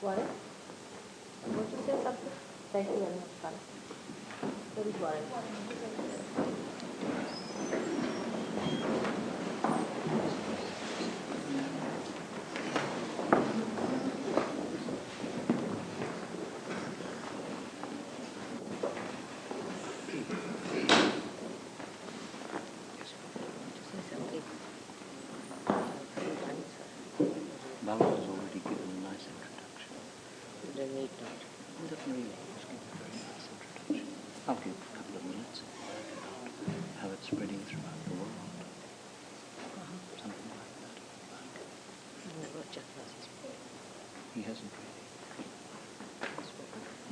Warren, want to say something? Thank you very much, Kala. Where is Warren? Bala has already given a nice introduction. You don't need that. He doesn't really. He's given a very nice introduction. I'll give a couple of minutes about how it's spreading throughout the world. Something like that. He hasn't really.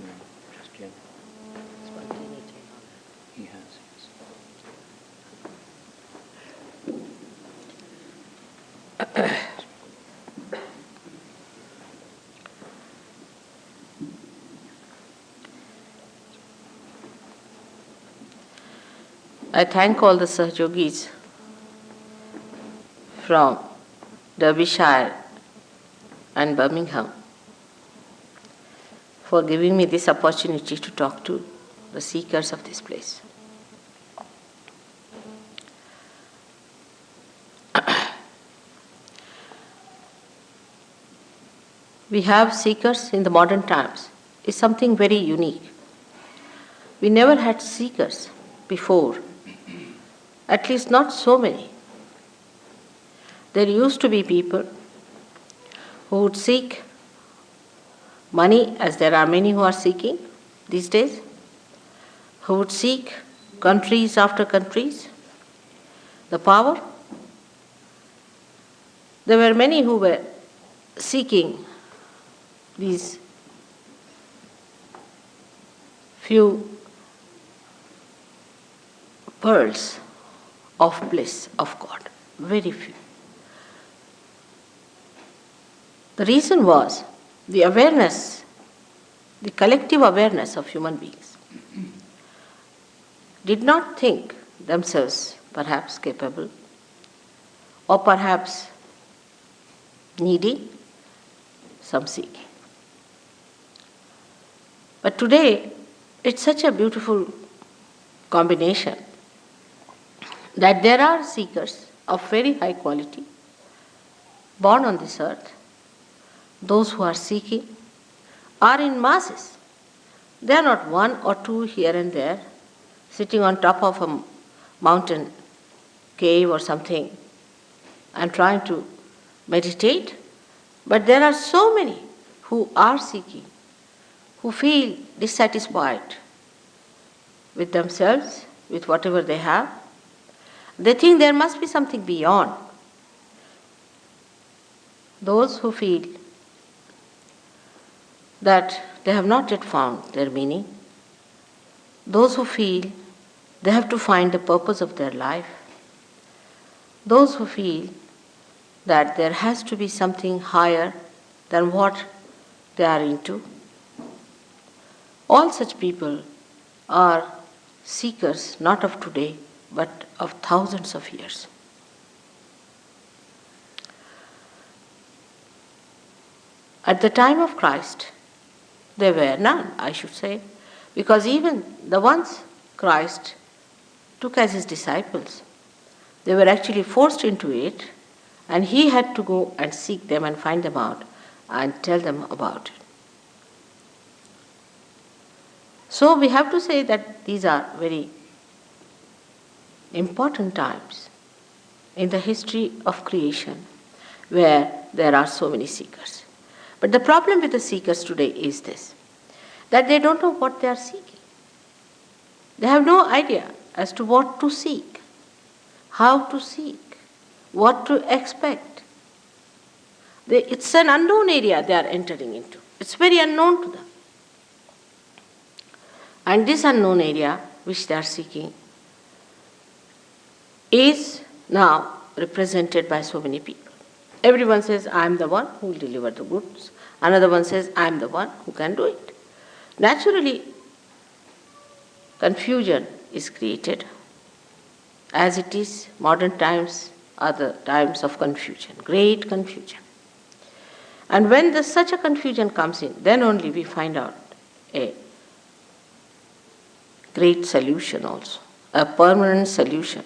No, just yet. He has, yes. I thank all the Sahajogis from Derbyshire and Birmingham for giving me this opportunity to talk to the seekers of this place. We have seekers in the modern times. It's something very unique. We never had seekers before, at least not so many. There used to be people who would seek money, as there are many who are seeking these days, who would seek countries after countries, the power. There were many who were seeking these few pearls of bliss of God, very few. The reason was the awareness, the collective awareness of human beings did not think themselves perhaps capable or perhaps needing some seeking. But today, it's such a beautiful combination that there are seekers of very high quality born on this earth. Those who are seeking are in masses. They are not one or two here and there, sitting on top of a mountain cave or something and trying to meditate. But there are so many who are seeking, who feel dissatisfied with themselves, with whatever they have. They think there must be something beyond. Those who feel that they have not yet found their meaning, those who feel they have to find the purpose of their life, those who feel that there has to be something higher than what they are into. All such people are seekers not of today, but of thousands of years. At the time of Christ, there were none, I should say, because even the ones Christ took as his disciples, they were actually forced into it, and he had to go and seek them and find them out and tell them about it. So we have to say that these are very important times in the history of creation where there are so many seekers. But the problem with the seekers today is this, that they don't know what they are seeking. They have no idea as to what to seek, how to seek, what to expect. It's an unknown area they are entering into. It's very unknown to them. And this unknown area which they are seeking is now represented by so many people. Everyone says, I am the one who will deliver the goods. Another one says, I am the one who can do it. Naturally, confusion is created. As it is, modern times are the times of confusion, great confusion. And when such a confusion comes in, then only we find out a great solution also, a permanent solution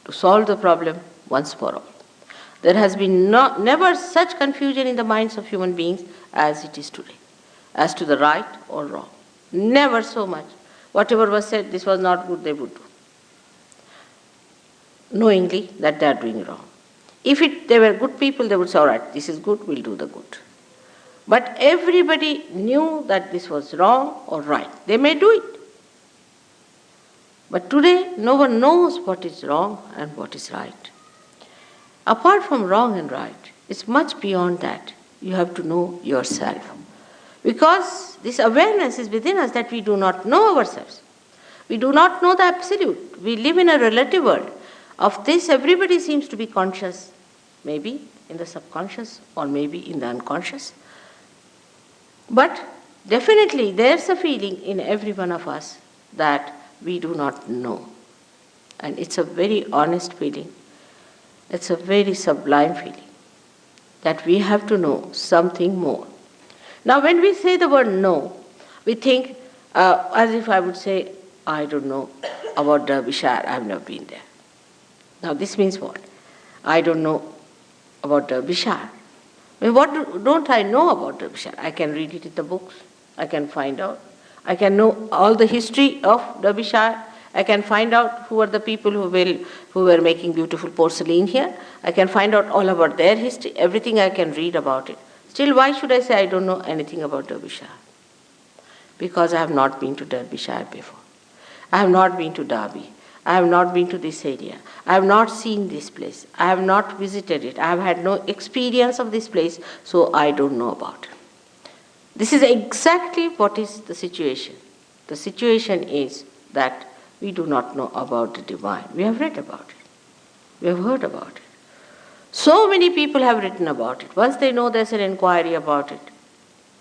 to solve the problem once for all. There has been never such confusion in the minds of human beings as it is today, as to the right or wrong. Never so much. Whatever was said, this was not good, they would do, knowingly that they are doing wrong. If they were good people, they would say, all right, this is good, we'll do the good. But everybody knew that this was wrong or right. They may do it. But today, no one knows what is wrong and what is right. Apart from wrong and right, it's much beyond that. You have to know yourself. Because this awareness is within us that we do not know ourselves. We do not know the absolute. We live in a relative world. Of this, everybody seems to be conscious, maybe in the subconscious or maybe in the unconscious. But definitely there's a feeling in every one of us that we do not know. And it's a very honest feeling. It's a very sublime feeling that we have to know something more. Now when we say the word know, we think as if I would say, I don't know about Derbyshire, I have never been there. Now this means what? I don't know about Derbyshire. I mean, what don't I know about Derbyshire? I can read it in the books. I can find out. I can know all the history of Derbyshire. I can find out who are the people who were making beautiful porcelain here. I can find out all about their history. Everything I can read about it. Still, why should I say I don't know anything about Derbyshire? Because I have not been to Derbyshire before. I have not been to Derby. I have not been to this area. I have not seen this place. I have not visited it. I have had no experience of this place, so I don't know about it. This is exactly what is the situation. The situation is that we do not know about the divine. We have read about it. We have heard about it. So many people have written about it. Once they know there's an inquiry about it,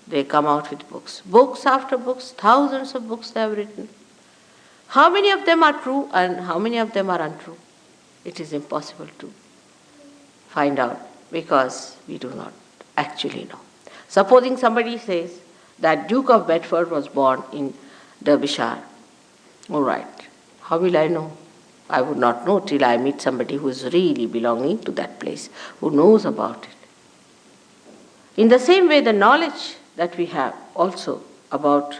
they come out with books. Books after books, thousands of books they have written. How many of them are true and how many of them are untrue? It is impossible to find out because we do not actually know. Supposing somebody says that Duke of Bedford was born in Derbyshire. All right, how will I know? I would not know till I meet somebody who is really belonging to that place, who knows about it. In the same way, the knowledge that we have also about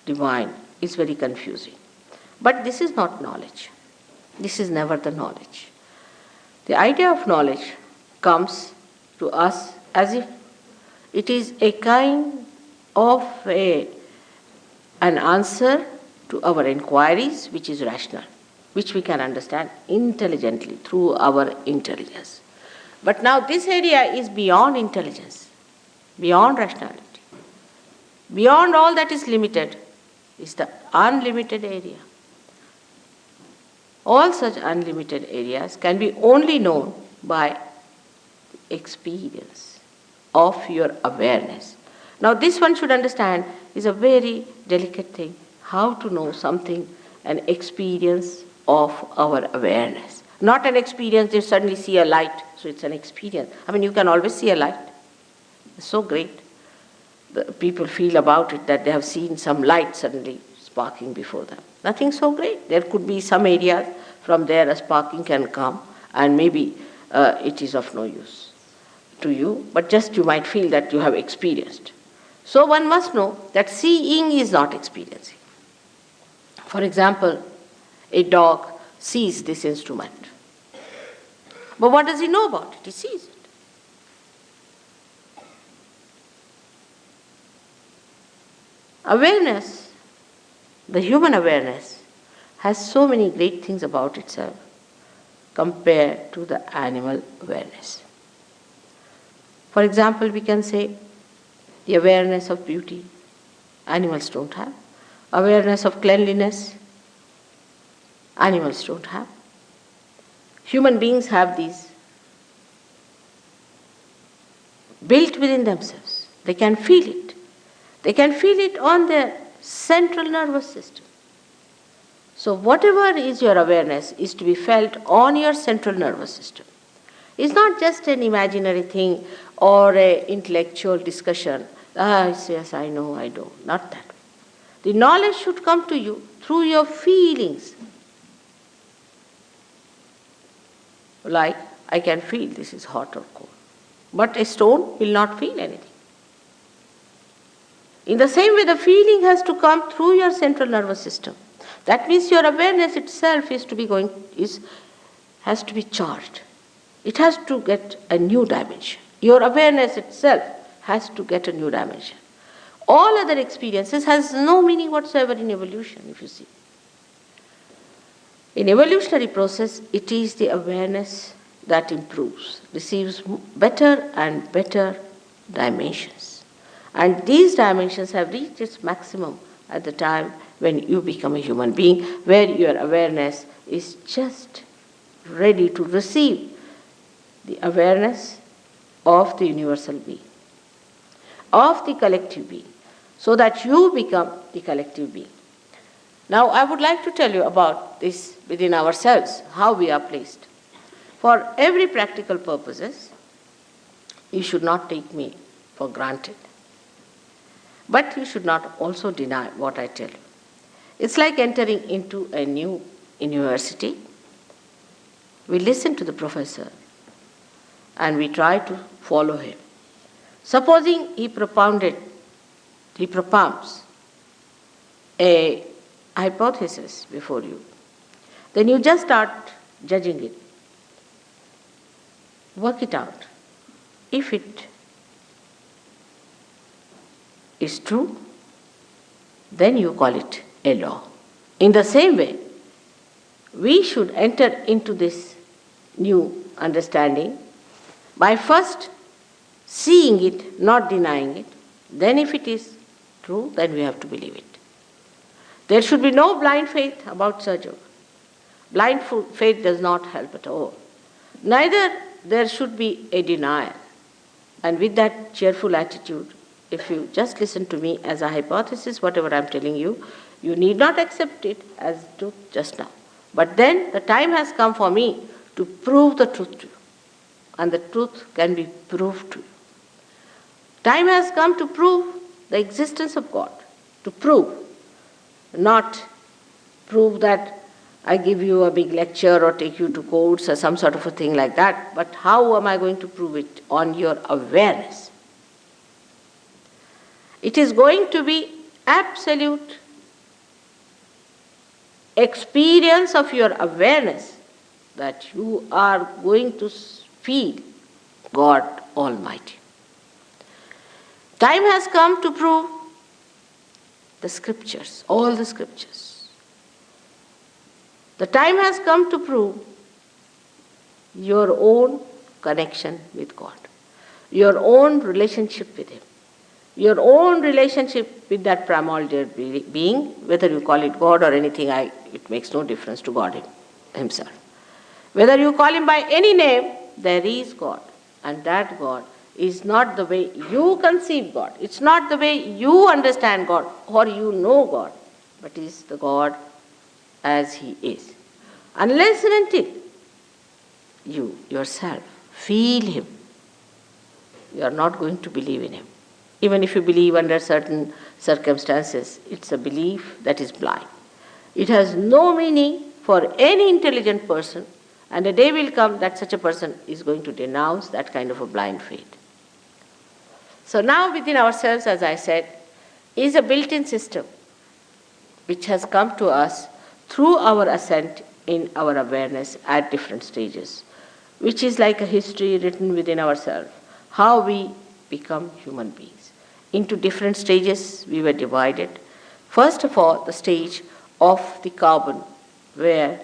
divine is very confusing. But this is not knowledge. This is never the knowledge. The idea of knowledge comes to us as if it is a kind of an answer to our inquiries which is rational, which we can understand intelligently through our intelligence. But now this area is beyond intelligence, beyond rationality. Beyond all that is limited is the unlimited area. All such unlimited areas can be only known by experience of your awareness. Now this one should understand is a very delicate thing, how to know something, an experience of our awareness. Not an experience, you suddenly see a light, so it's an experience. I mean, you can always see a light. It's so great. The people feel about it that they have seen some light suddenly sparking before them. Nothing so great. There could be some areas from there a sparking can come and maybe it is of no use to you, but just you might feel that you have experienced. So one must know that seeing is not experiencing. For example, a dog sees this instrument. But what does he know about it? He sees it. Awareness, the human awareness, has so many great things about itself compared to the animal awareness. For example, we can say the awareness of beauty, animals don't have. Awareness of cleanliness, animals don't have. Human beings have these built within themselves. They can feel it. They can feel it on their central nervous system. So whatever is your awareness is to be felt on your central nervous system. It's not just an imaginary thing or a intellectual discussion. Ah, yes, I know, I know. Not that way. The knowledge should come to you through your feelings. Like, I can feel this is hot or cold. But a stone will not feel anything. In the same way, the feeling has to come through your central nervous system. That means your awareness itself has to be charged. It has to get a new dimension. Your awareness itself has to get a new dimension. All other experiences has no meaning whatsoever in evolution, if you see. In evolutionary process, it is the awareness that improves, receives better and better dimensions. And these dimensions have reached its maximum at the time when you become a human being, where your awareness is just ready to receive the awareness of the universal being, of the collective being, so that you become the collective being. Now, I would like to tell you about this within ourselves, how we are placed. For every practical purposes, you should not take me for granted. But you should not also deny what I tell you. It's like entering into a new university. We listen to the professor and we try to follow him. Supposing he propounds a hypothesis before you, then you just start judging it. Work it out. If it is true, then you call it a law. In the same way, we should enter into this new understanding by first seeing it, not denying it. Then if it is true, then we have to believe it. There should be no blind faith about Sahaja. Blind faith does not help at all. Neither there should be a denial. And with that cheerful attitude, if you just listen to me as a hypothesis, whatever I am telling you, you need not accept it as truth just now. But then the time has come for me to prove the truth to you. And the truth can be proved to you. Time has come to prove the existence of God. To prove. Not prove that I give you a big lecture or take you to courts or some sort of a thing like that. But how am I going to prove it? On your awareness. It is going to be absolute experience of your awareness that you are going to feel God Almighty. Time has come to prove the scriptures, all the scriptures. The time has come to prove your own connection with God, your own relationship with Him, your own relationship with that primordial being, whether you call it God or anything, it makes no difference to God Himself. Whether you call Him by any name, there is God. And that God is not the way you conceive God. It's not the way you understand God or you know God, but is the God as He is. Unless and until you yourself feel Him, you are not going to believe in Him. Even if you believe under certain circumstances, it's a belief that is blind. It has no meaning for any intelligent person, and a day will come that such a person is going to denounce that kind of a blind faith. So now within ourselves, as I said, is a built-in system which has come to us through our ascent in our awareness at different stages, which is like a history written within ourselves, how we become human beings. Into different stages we were divided. First of all, the stage of the carbon, where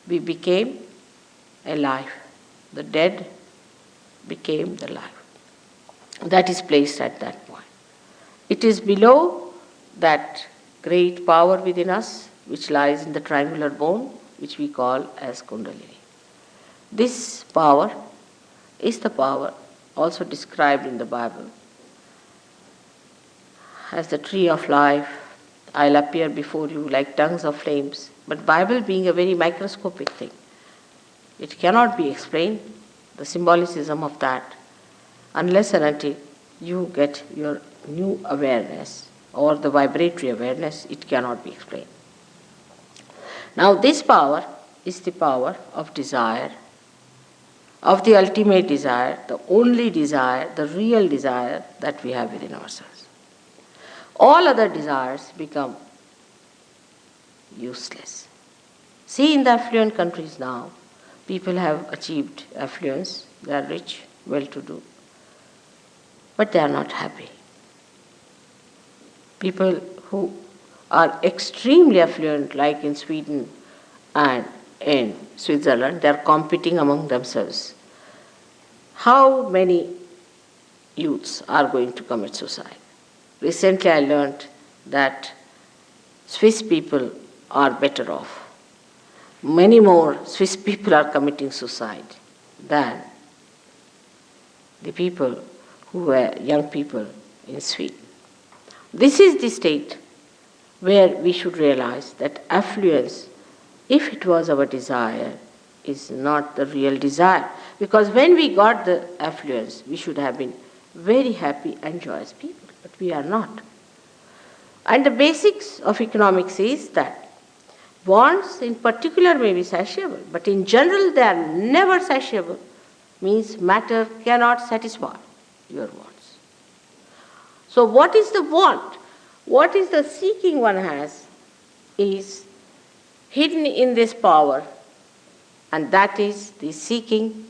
we became alive. The dead became the life. That is placed at that point. It is below that great power within us, which lies in the triangular bone, which we call as Kundalini. This power is the power also described in the Bible as the tree of life. I'll appear before you like tongues of flames. But Bible being a very microscopic thing, it cannot be explained, the symbolicism of that. unless and until you get your new awareness or the vibratory awareness, it cannot be explained. Now, this power is the power of desire, of the ultimate desire, the only desire, the real desire that we have within ourselves. All other desires become useless. See, in the affluent countries now, people have achieved affluence, they are rich, well-to-do, but they are not happy. People who are extremely affluent, like in Sweden and in Switzerland, they are competing among themselves. How many youths are going to commit suicide? Recently I learned that Swiss people are better off. Many more Swiss people are committing suicide than the people who were young people in Sweden. This is the state where we should realize that affluence, if it was our desire, is not the real desire. Because when we got the affluence, we should have been very happy and joyous people, but we are not. And the basics of economics is that wants in particular may be satiable, but in general they are never satiable, means matter cannot satisfy your wants. So what is the want? What is the seeking one has is hidden in this power, and that is the seeking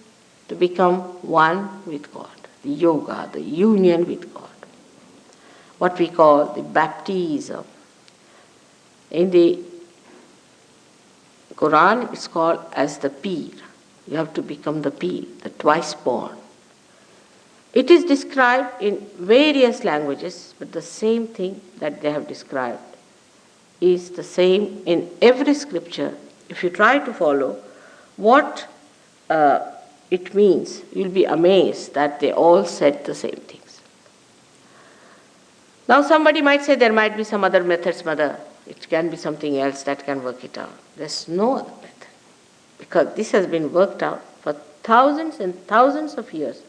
to become one with God, the yoga, the union with God, what we call the baptism. In the Quran, it's called as the Peer. You have to become the Peer, the twice born. It is described in various languages, but the same thing that they have described is the same in every scripture. If you try to follow what it means, you'll be amazed that they all said the same things. Now somebody might say there might be some other methods, mother. It can be something else that can work it out. There's no other method, because this has been worked out for thousands and thousands of years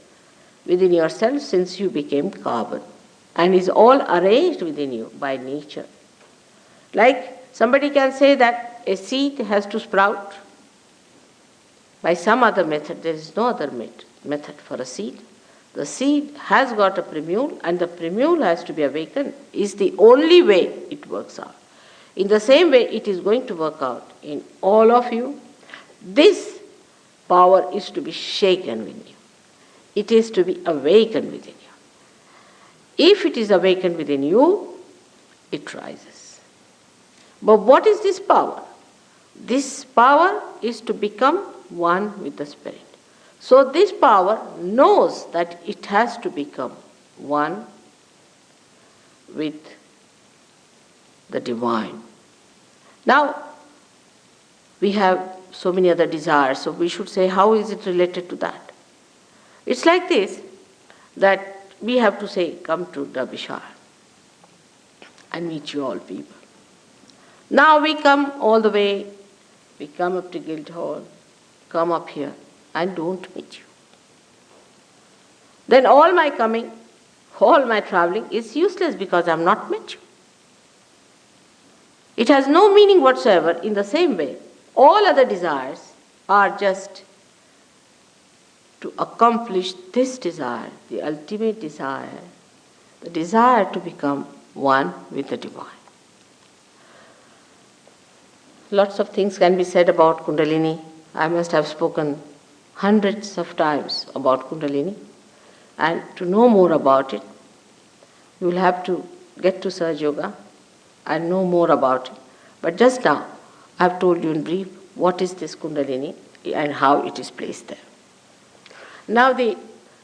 within yourself since you became carbon, and is all arranged within you by nature. Like somebody can say that a seed has to sprout by some other method. There is no other method for a seed. The seed has got a primule, and the primule has to be awakened, is the only way it works out. In the same way, it is going to work out in all of you. This power is to be shaken within you. It is to be awakened within you. If it is awakened within you, it rises. But what is this power? This power is to become one with the Spirit. So this power knows that it has to become one with the divine. Now, we have so many other desires, so we should say, how is it related to that? It's like this, that we have to say, come to the Vishal and meet you all people. Now we come all the way, we come up to Guildhall, come up here, and don't meet you. Then all my coming, all my traveling is useless because I have not met you. It has no meaning whatsoever. In the same way, all other desires are just to accomplish this desire, the ultimate desire, the desire to become one with the divine. Lots of things can be said about Kundalini. I must have spoken hundreds of times about Kundalini. And to know more about it, you will have to get to Surge Yoga and know more about it. But just now, I have told you in brief what is this Kundalini and how it is placed there. Now,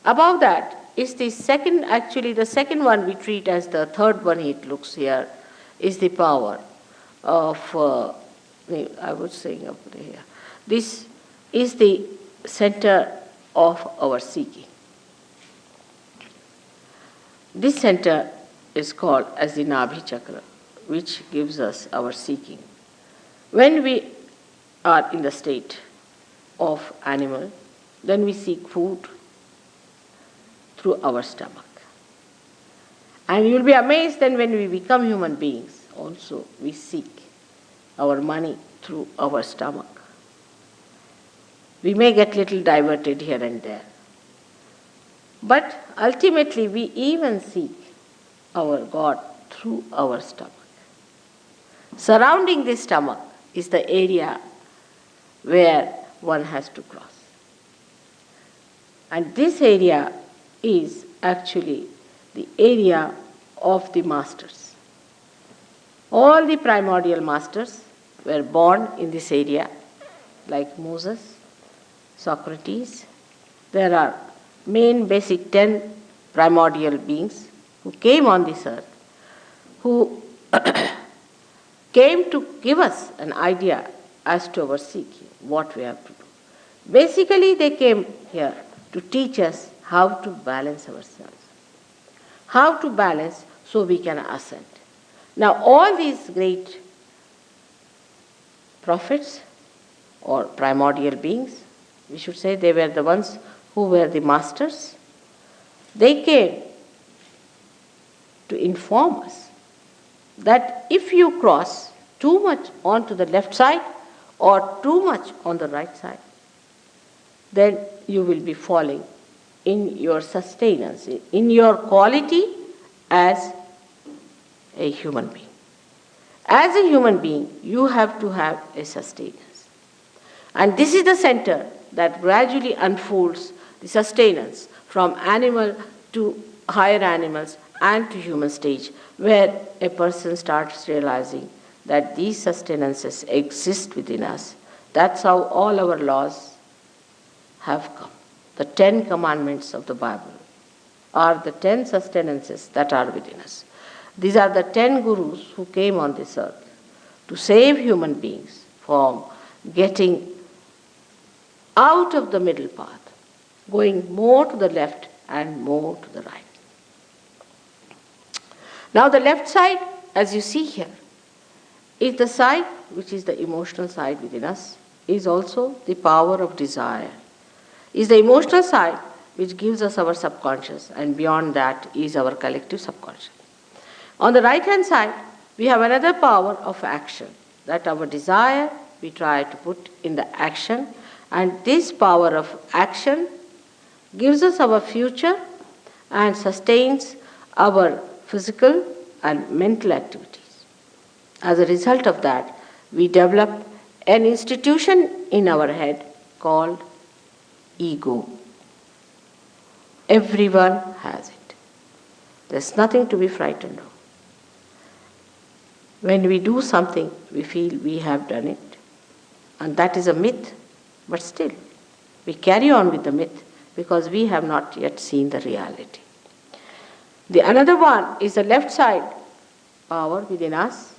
above that is the second, actually the second one we treat as the third one, it looks here, is the power of, I was saying up here, this is the center of our seeking. This center is called as the Nabhi Chakra, which gives us our seeking. When we are in the state of animal, then we seek food through our stomach. And you will be amazed then when we become human beings, also we seek our money through our stomach. We may get little diverted here and there. But ultimately we even seek our God through our stomach. Surrounding this stomach is the area where one has to cross. And this area is actually the area of the masters. All the primordial masters were born in this area, like Moses, Socrates. There are main basic 10 primordial beings who came on this earth, who came to give us an idea as to our seeking, what we have to do. Basically, they came here to teach us how to balance ourselves, how to balance so we can ascend. Now, all these great prophets or primordial beings, we should say they were the ones who were the masters, they came to inform us that if you cross too much onto the left side or too much on the right side, then you will be falling in your sustenance, in your quality as a human being. As a human being, you have to have a sustenance. And this is the center that gradually unfolds the sustenance from animal to higher animals and to human stage, where a person starts realizing that these sustenances exist within us. That's how all our laws have come. The 10 commandments of the Bible are the 10 sustenances that are within us. These are the 10 gurus who came on this earth to save human beings from getting out of the middle path, going more to the left and more to the right. Now the left side, as you see here, is the side which is the emotional side within us, is also the power of desire, is the emotional side which gives us our subconscious, and beyond that is our collective subconscious. On the right hand side, we have another power of action, that our desire we try to put in the action, and this power of action gives us our future and sustains our physical and mental activities. As a result of that, we develop an institution in our head called ego. Everyone has it. There's nothing to be frightened of. When we do something, we feel we have done it. And that is a myth, but still, we carry on with the myth because we have not yet seen the reality. The another one is the left side power within us,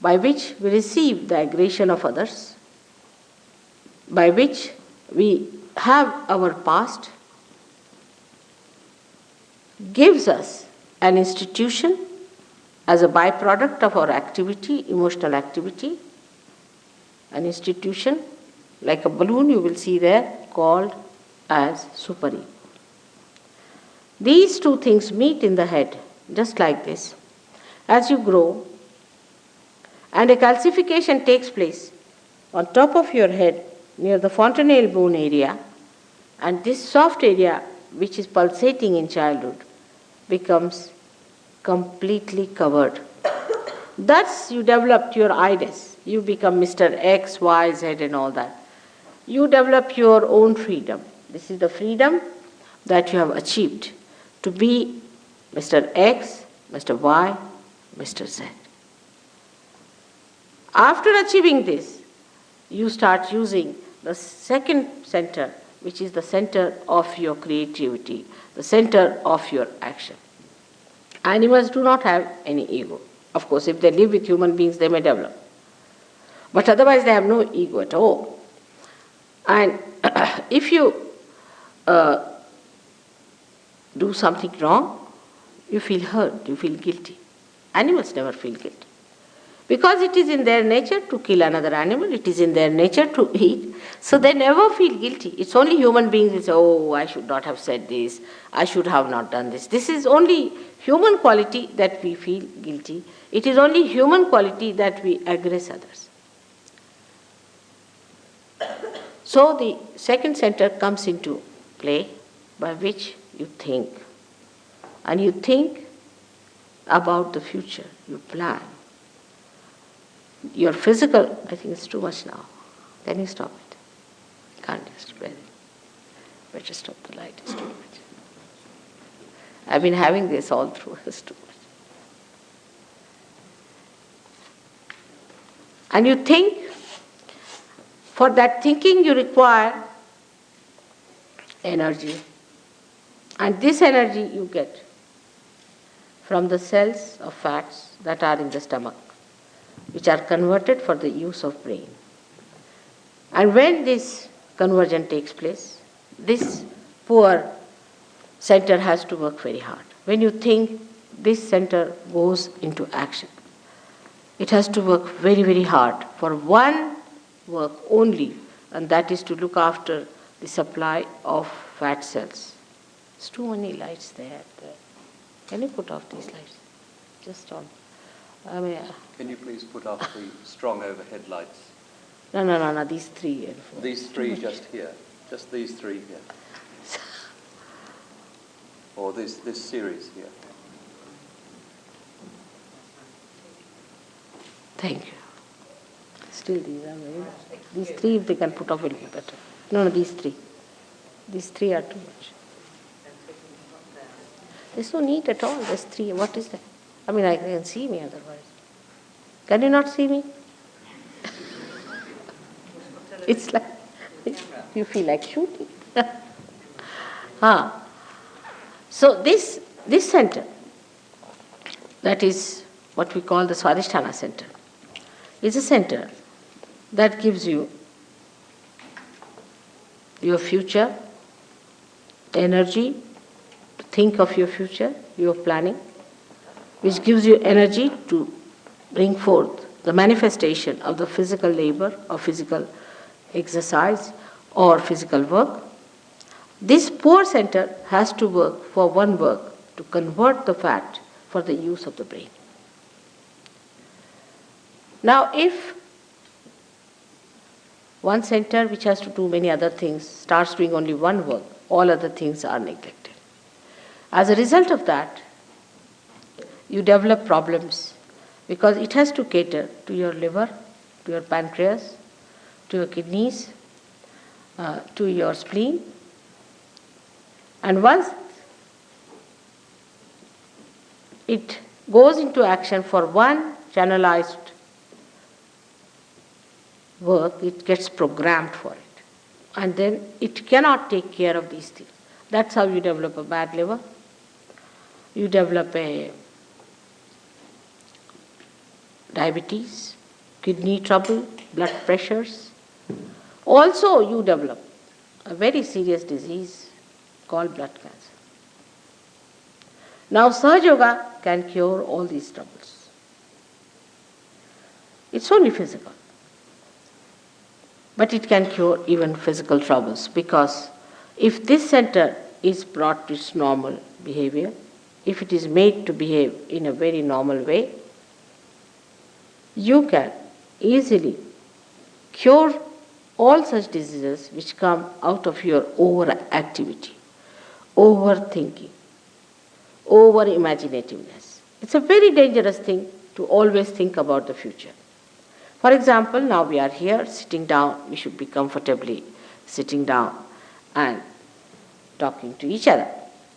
by which we receive the aggression of others, by which we have our past, gives us an institution as a byproduct of our activity, emotional activity, an institution like a balloon you will see there called as super-ego. These two things meet in the head just like this. As you grow and a calcification takes place on top of your head near the fontanelle bone area, and this soft area which is pulsating in childhood becomes completely covered. Thus you developed your I-ness. You become Mr. X, Y, Z and all that. You develop your own freedom. This is the freedom that you have achieved to be Mr. X, Mr. Y, Mr. Z. After achieving this, you start using the second center, which is the center of your creativity, the center of your action. Animals do not have any ego. Of course, if they live with human beings, they may develop. But otherwise, they have no ego at all. And if you do something wrong, you feel hurt, you feel guilty. Animals never feel guilty. Because it is in their nature to kill another animal, it is in their nature to eat, so they never feel guilty. It's only human beings who say, oh, I should not have said this, I should have not done this. This is only human quality that we feel guilty. It is only human quality that we aggress others. So the second center comes into play, by which you think. And you think about the future, you plan. Your physical, I think it's too much now. Can you stop it? Can't just bear it. Better stop the light, it's too much. I've been having this all through, it's too much. And you think, for that thinking you require energy. And this energy you get from the cells of fats that are in the stomach, which are converted for the use of brain. And when this conversion takes place, this poor center has to work very hard. When you think, this center goes into action. It has to work very, very hard for one work only, and that is to look after the supply of fat cells. There's too many lights there. Can you put off these lights? Just on. Can you please put off the strong overhead lights? No, these three. These three just here. Just these three here. Or this series here. Thank you. Still these are very nice. These three, if they can put off, will be better. No, these three. These three are too much. There's no need at all. There's three. What is that? I can see me otherwise. Can you not see me? It's like, you feel like shooting. So this center, that is what we call the Swadhisthana center, is a center that gives you your future, energy to think of your future, your planning, which gives you energy to bring forth the manifestation of the physical labor or physical exercise or physical work. This poor center has to work for one work, to convert the fat for the use of the brain. Now, if one center which has to do many other things starts doing only one work, all other things are neglected. As a result of that, you develop problems because it has to cater to your liver, to your pancreas, to your kidneys, to your spleen. And once it goes into action for one channelized work, it gets programmed for it. And then it cannot take care of these things. That's how you develop a bad liver. You develop a diabetes, kidney trouble, blood pressures. Also, you develop a very serious disease called blood cancer. Now, Sahaja Yoga can cure all these troubles. It's only physical. But it can cure even physical troubles, because if this center is brought to its normal behavior, if it is made to behave in a very normal way, you can easily cure all such diseases which come out of your overactivity, overthinking, over-imaginativeness. It's a very dangerous thing to always think about the future. For example, now we are here sitting down, we should be comfortably sitting down and talking to each other.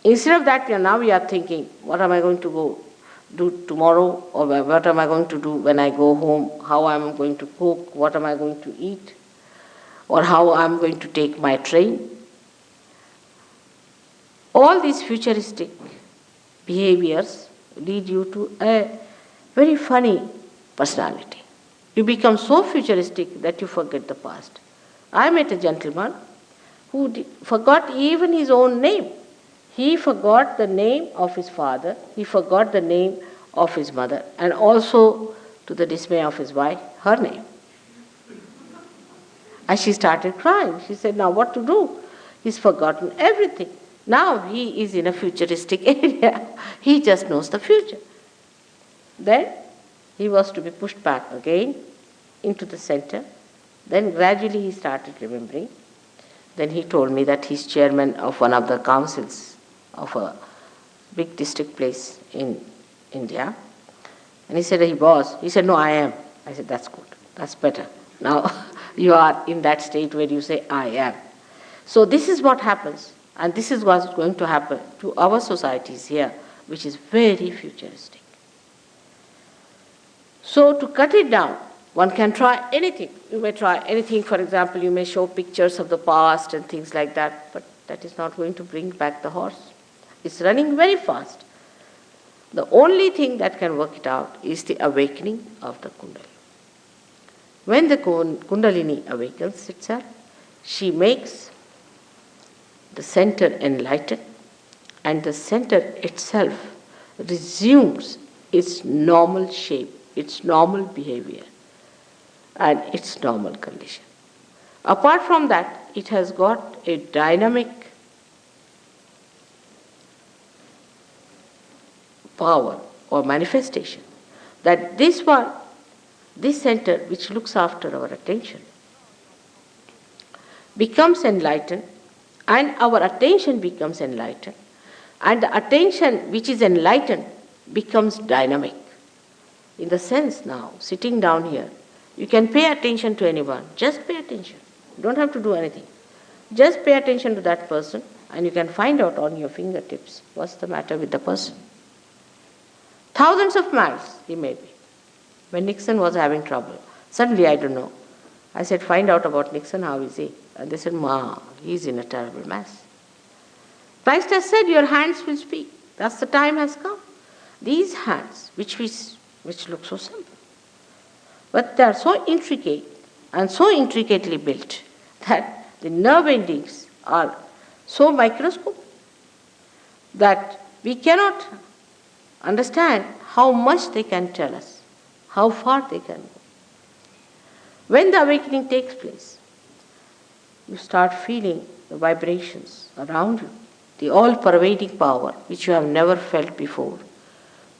Instead of that, now we are thinking, what am I going to go do tomorrow, or what am I going to do when I go home, how am I going to cook, what am I going to eat, or how I am going to take my train. All these futuristic behaviors lead you to a very funny personality. You become so futuristic that you forget the past. I met a gentleman who forgot even his own name. He forgot the name of his father, he forgot the name of his mother, and also to the dismay of his wife, her name. And she started crying. She said, now what to do? He's forgotten everything. Now he is in a futuristic area. He just knows the future. Then he was to be pushed back again into the center. Then gradually he started remembering. Then he told me that he's chairman of one of the councils of a big district place in India. And he said he was. He said, no, I am. I said, that's good. That's better. Now you are in that state where you say, I am. So this is what happens. And this is what's going to happen to our societies here, which is very futuristic. So to cut it down, one can try anything. You may try anything. For example, you may show pictures of the past and things like that, but that is not going to bring back the horse. It's running very fast. The only thing that can work it out is the awakening of the Kundalini. When the Kundalini awakens itself, she makes the center enlighten, and the center itself resumes its normal shape, its normal behavior, and its normal condition. Apart from that, it has got a dynamic power or manifestation that this center which looks after our attention becomes enlightened, and our attention becomes enlightened, and the attention which is enlightened becomes dynamic. In the sense now, sitting down here, you can pay attention to anyone. Just pay attention. You don't have to do anything. Just pay attention to that person, and you can find out on your fingertips what's the matter with the person. Thousands of miles he may be. When Nixon was having trouble, suddenly, I don't know, I said, find out about Nixon, how is he? And they said, he's in a terrible mess. Christ has said, your hands will speak. That's the time has come. These hands, which look so simple, but they are so intricate and so intricately built that the nerve endings are so microscopic that we cannot understand how much they can tell us, how far they can go. When the awakening takes place, you start feeling the vibrations around you, the all-pervading power which you have never felt before,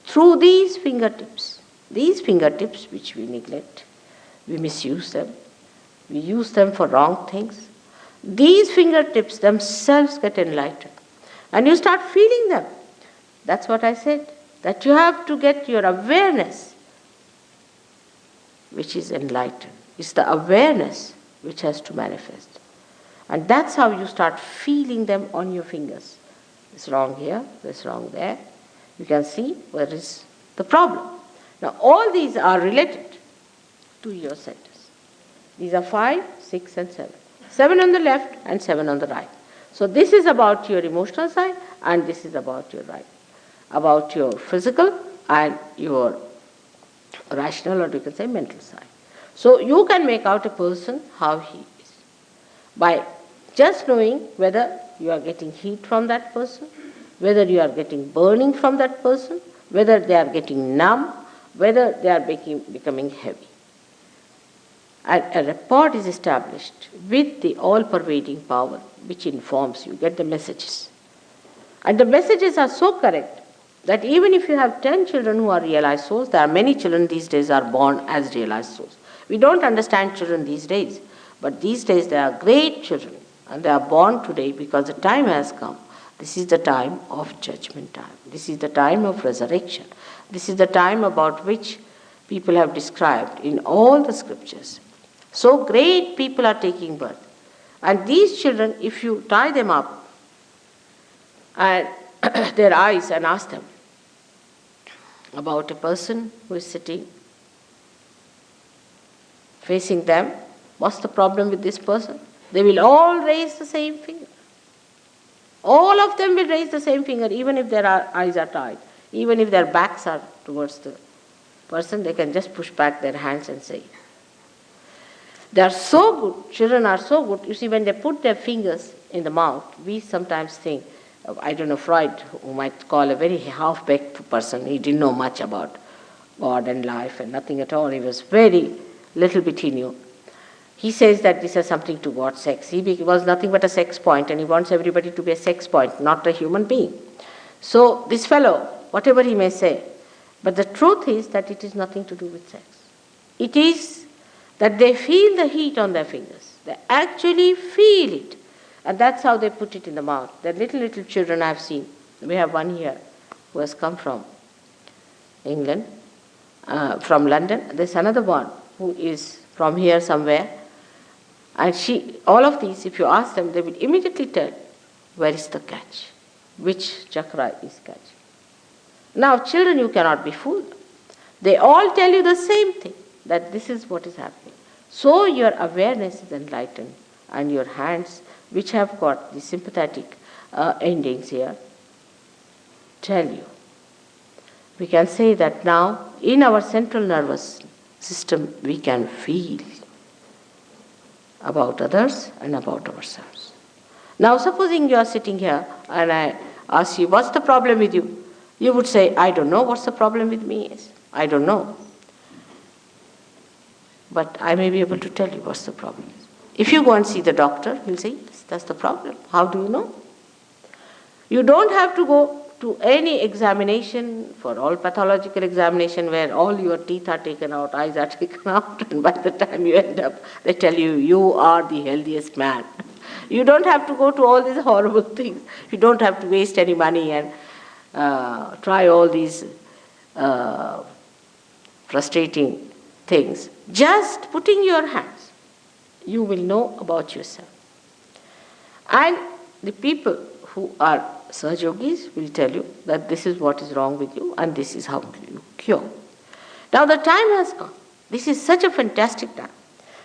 through these fingertips which we neglect, we misuse them, we use them for wrong things. These fingertips themselves get enlightened, and you start feeling them. That's what I said, that you have to get your awareness which is enlightened. It's the awareness which has to manifest. And that's how you start feeling them on your fingers. It's wrong here, it's wrong there. You can see where is the problem. Now all these are related to your centers. These are 5, 6 and 7. 7 on the left and 7 on the right. So this is about your emotional side, and this is about your right. About your physical and your rational, or you can say mental side. So you can make out a person how he is by just knowing whether you are getting heat from that person, whether you are getting burning from that person, whether they are getting numb, whether they are becoming heavy. And a rapport is established with the all-pervading power which informs you, get the messages. And the messages are so correct that even if you have 10 children who are realized souls, there are many children these days are born as realized souls. We don't understand children these days, but these days they are great children, and they are born today because the time has come. This is the time of judgment time. This is the time of resurrection. This is the time about which people have described in all the scriptures. So great people are taking birth. And these children, if you tie them up and their eyes and ask them about a person who is sitting facing them, what's the problem with this person? They will all raise the same finger. All of them will raise the same finger, even if their eyes are tied. Even if their backs are towards the person, they can just push back their hands and say. They are so good, children are so good. You see, when they put their fingers in the mouth, we sometimes think, I don't know, Freud, who might call a very half-baked person, he didn't know much about God and life and nothing at all. He was very little bit he knew. He says that this has something to God, sex. He was nothing but a sex point, and he wants everybody to be a sex point, not a human being. So this fellow, whatever he may say, but the truth is that it is nothing to do with sex. It is that they feel the heat on their fingers. They actually feel it. And that's how they put it in the mouth. The little children I've seen. We have one here who has come from England, from London. There's another one who is from here somewhere. And all of these, if you ask them, they will immediately tell, where is the catch? Which chakra is catching? Now, children, you cannot be fooled. They all tell you the same thing, that this is what is happening. So your awareness is enlightened, and your hands, which have got the sympathetic endings here, tell you. We can say that now, in our central nervous system, we can feel about others and about ourselves. Now, supposing you are sitting here and I ask you, what's the problem with you? You would say, I don't know what's the problem with me is. I don't know. But I may be able to tell you what's the problem is. If you go and see the doctor, he'll say, yes, that's the problem. How do you know? You don't have to go to any examination, for all pathological examination where all your teeth are taken out, eyes are taken out, and by the time you end up, they tell you, you are the healthiest man. You don't have to go to all these horrible things. You don't have to waste any money and try all these frustrating things. Just putting your hands, you will know about yourself. And the people who are Saj Yogis will tell you that this is what is wrong with you and this is how you cure. Now the time has come. This is such a fantastic time.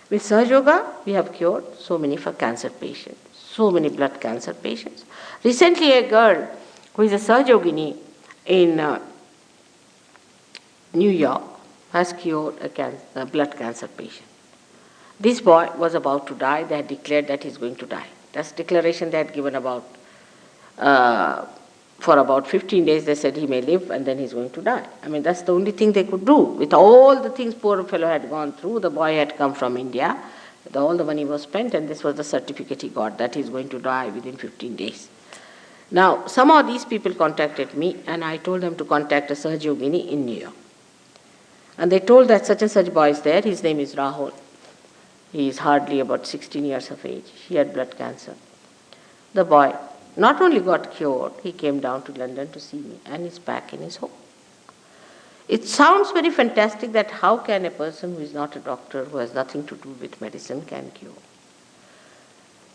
With Saj Yoga, we have cured so many for cancer patients, so many blood cancer patients. Recently a girl who is a Saj Yogini in New York has cured a blood cancer patient. This boy was about to die. They had declared that he's going to die. That's declaration they had given about for about 15 days. They said he may live and then he's going to die. I mean, that's the only thing they could do. With all the things poor fellow had gone through, the boy had come from India, all the money was spent, and this was the certificate he got that he's going to die within 15 days. Now, somehow these people contacted me, and I told them to contact a Saj Yogini in New York. And they told that such and such boy is there. His name is Rahul. He is hardly about 16 years of age. He had blood cancer. The boy not only got cured, he came down to London to see me, and is back in his home. It sounds very fantastic that how can a person who is not a doctor, who has nothing to do with medicine, can cure.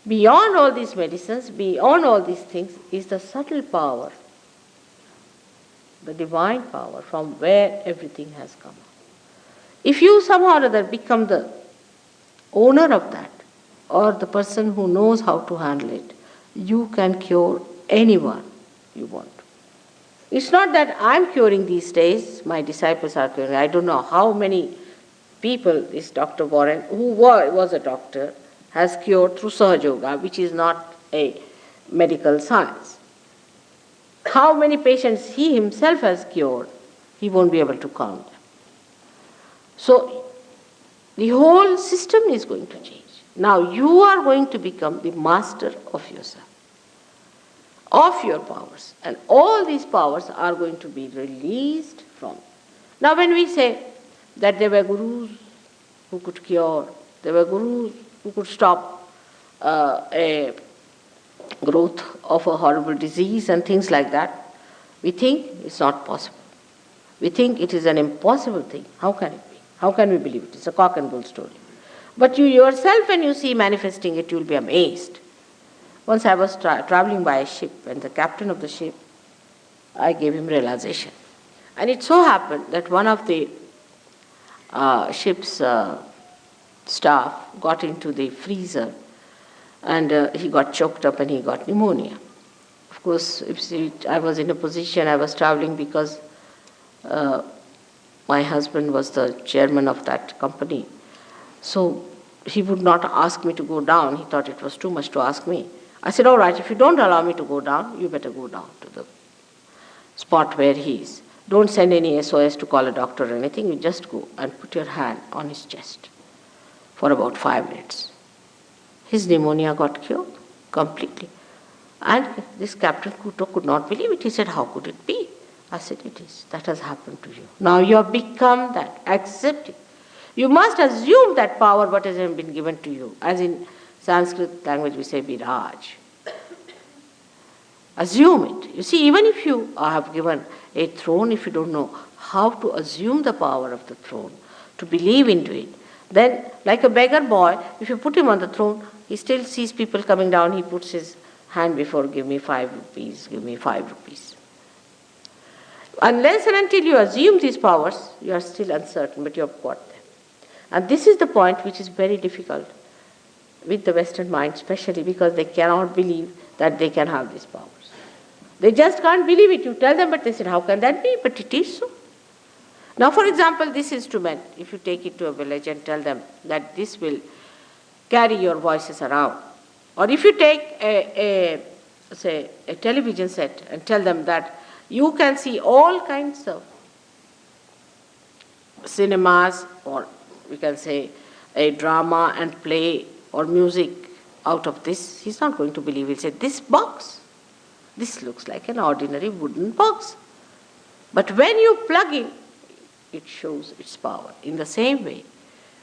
Beyond all these medicines, beyond all these things, is the subtle power, the divine power from where everything has come. If you somehow or other become the owner of that, or the person who knows how to handle it, you can cure anyone you want. It's not that I'm curing these days, my disciples are curing. I don't know how many people this Dr. Warren, who was a doctor, has cured through Sahaja Yoga, which is not a medical science. How many patients he himself has cured, he won't be able to count them. So the whole system is going to change. Now you are going to become the master of yourself, of your powers. And all these powers are going to be released from. Now when we say that there were gurus who could cure, there were gurus who could stop a growth of a horrible disease and things like that, we think it's not possible. We think it is an impossible thing. How can it be? How can we believe it? It's a cock and bull story. But you yourself, when you see manifesting it, you will be amazed. Once I was traveling by a ship, and the captain of the ship, I gave him realization. And it so happened that one of the ship's staff got into the freezer, and he got choked up and he got pneumonia. Of course, I was in a position, I was traveling because my husband was the chairman of that company. So he would not ask me to go down. He thought it was too much to ask me. I said, all right, if you don't allow me to go down, you better go down to the spot where he is. Don't send any SOS to call a doctor or anything. You just go and put your hand on his chest for about 5 minutes. His pneumonia got cured completely. And this Captain Kuto could not believe it. He said, how could it be? I said, it is. That has happened to you. Now you have become that. Accept it. You must assume that power what has been given to you. As in Sanskrit language we say Viraj. Assume it. You see, even if you have given a throne, if you don't know how to assume the power of the throne, to believe into it, then like a beggar boy, if you put him on the throne, he still sees people coming down, he puts his hand before, give me 5 rupees, give me 5 rupees. Unless and until you assume these powers, you are still uncertain, but you have got them. And this is the point which is very difficult with the Western mind, especially because they cannot believe that they can have these powers. They just can't believe it. You tell them, but they said, how can that be? But it is so. Now, for example, this instrument, if you take it to a village and tell them that this will carry your voices around, or if you take a television set and tell them that you can see all kinds of cinemas, or we can say a drama and play or music out of this, he's not going to believe. He'll say, this box, this looks like an ordinary wooden box. But when you plug in, it shows its power. In the same way,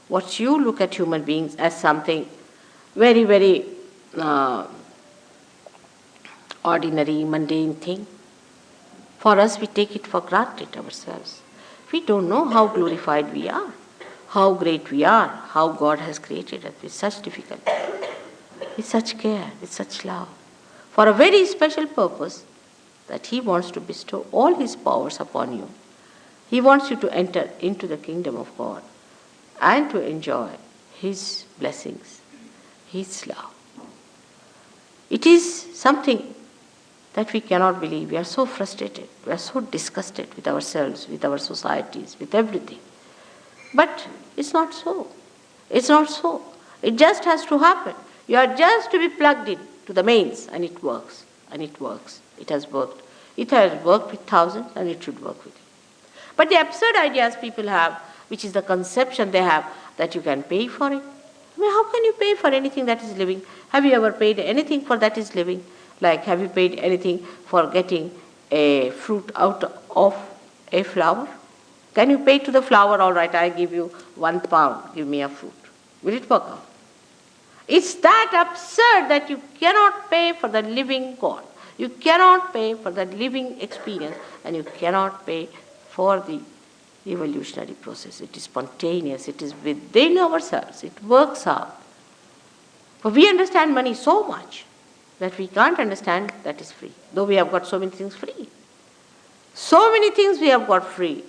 what you look at human beings as something very, very ordinary, mundane thing, for us we take it for granted ourselves. We don't know how glorified we are, how great we are, how God has created us with such difficulty, with such care, with such love, for a very special purpose, that He wants to bestow all His powers upon you. He wants you to enter into the kingdom of God and to enjoy His blessings, His love. It is something that we cannot believe. We are so frustrated, we are so disgusted with ourselves, with our societies, with everything. But it's not so. It's not so. It just has to happen. You are just to be plugged in to the mains, and it works, and it works. It has worked. It has worked with thousands, and it should work with you. But the absurd ideas people have, which is the conception they have, that you can pay for it. I mean, how can you pay for anything that is living? Have you ever paid anything for that is living? Like, have you paid anything for getting a fruit out of a flower? Can you pay to the flower, all right, I give you £1, give me a fruit. Will it work out? It's that absurd that you cannot pay for the living God. You cannot pay for the living experience, and you cannot pay for the evolutionary process. It is spontaneous. It is within ourselves. It works out. For we understand money so much that we can't understand that is free. Though we have got so many things free. So many things we have got free.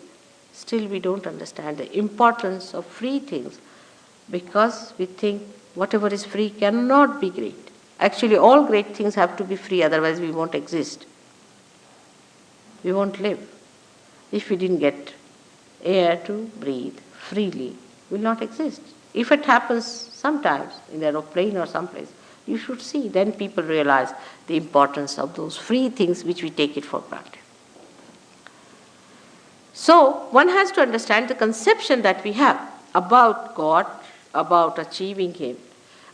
Still we don't understand the importance of free things, because we think whatever is free cannot be great. Actually, all great things have to be free, otherwise we won't exist. We won't live. If we didn't get air to breathe freely, we will not exist. If it happens sometimes in the aeroplane or someplace, you should see. Then people realize the importance of those free things which we take it for granted. So, one has to understand the conception that we have about God, about achieving Him,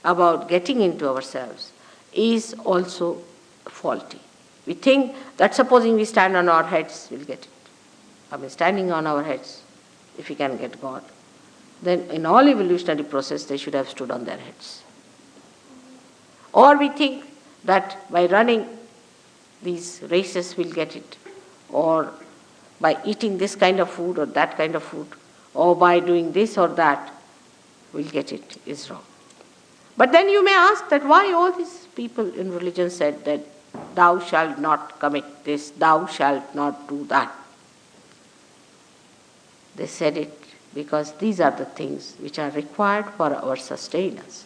about getting into ourselves, is also faulty. We think that supposing we stand on our heads, we'll get it. I mean, standing on our heads, if we can get God, then in all evolutionary process, they should have stood on their heads. Or we think that by running these races, we'll get it. Or by eating this kind of food or that kind of food, or by doing this or that, we'll get it, is wrong. But then you may ask that why all these people in religion said that thou shalt not commit this, thou shalt not do that. They said it because these are the things which are required for our sustenance,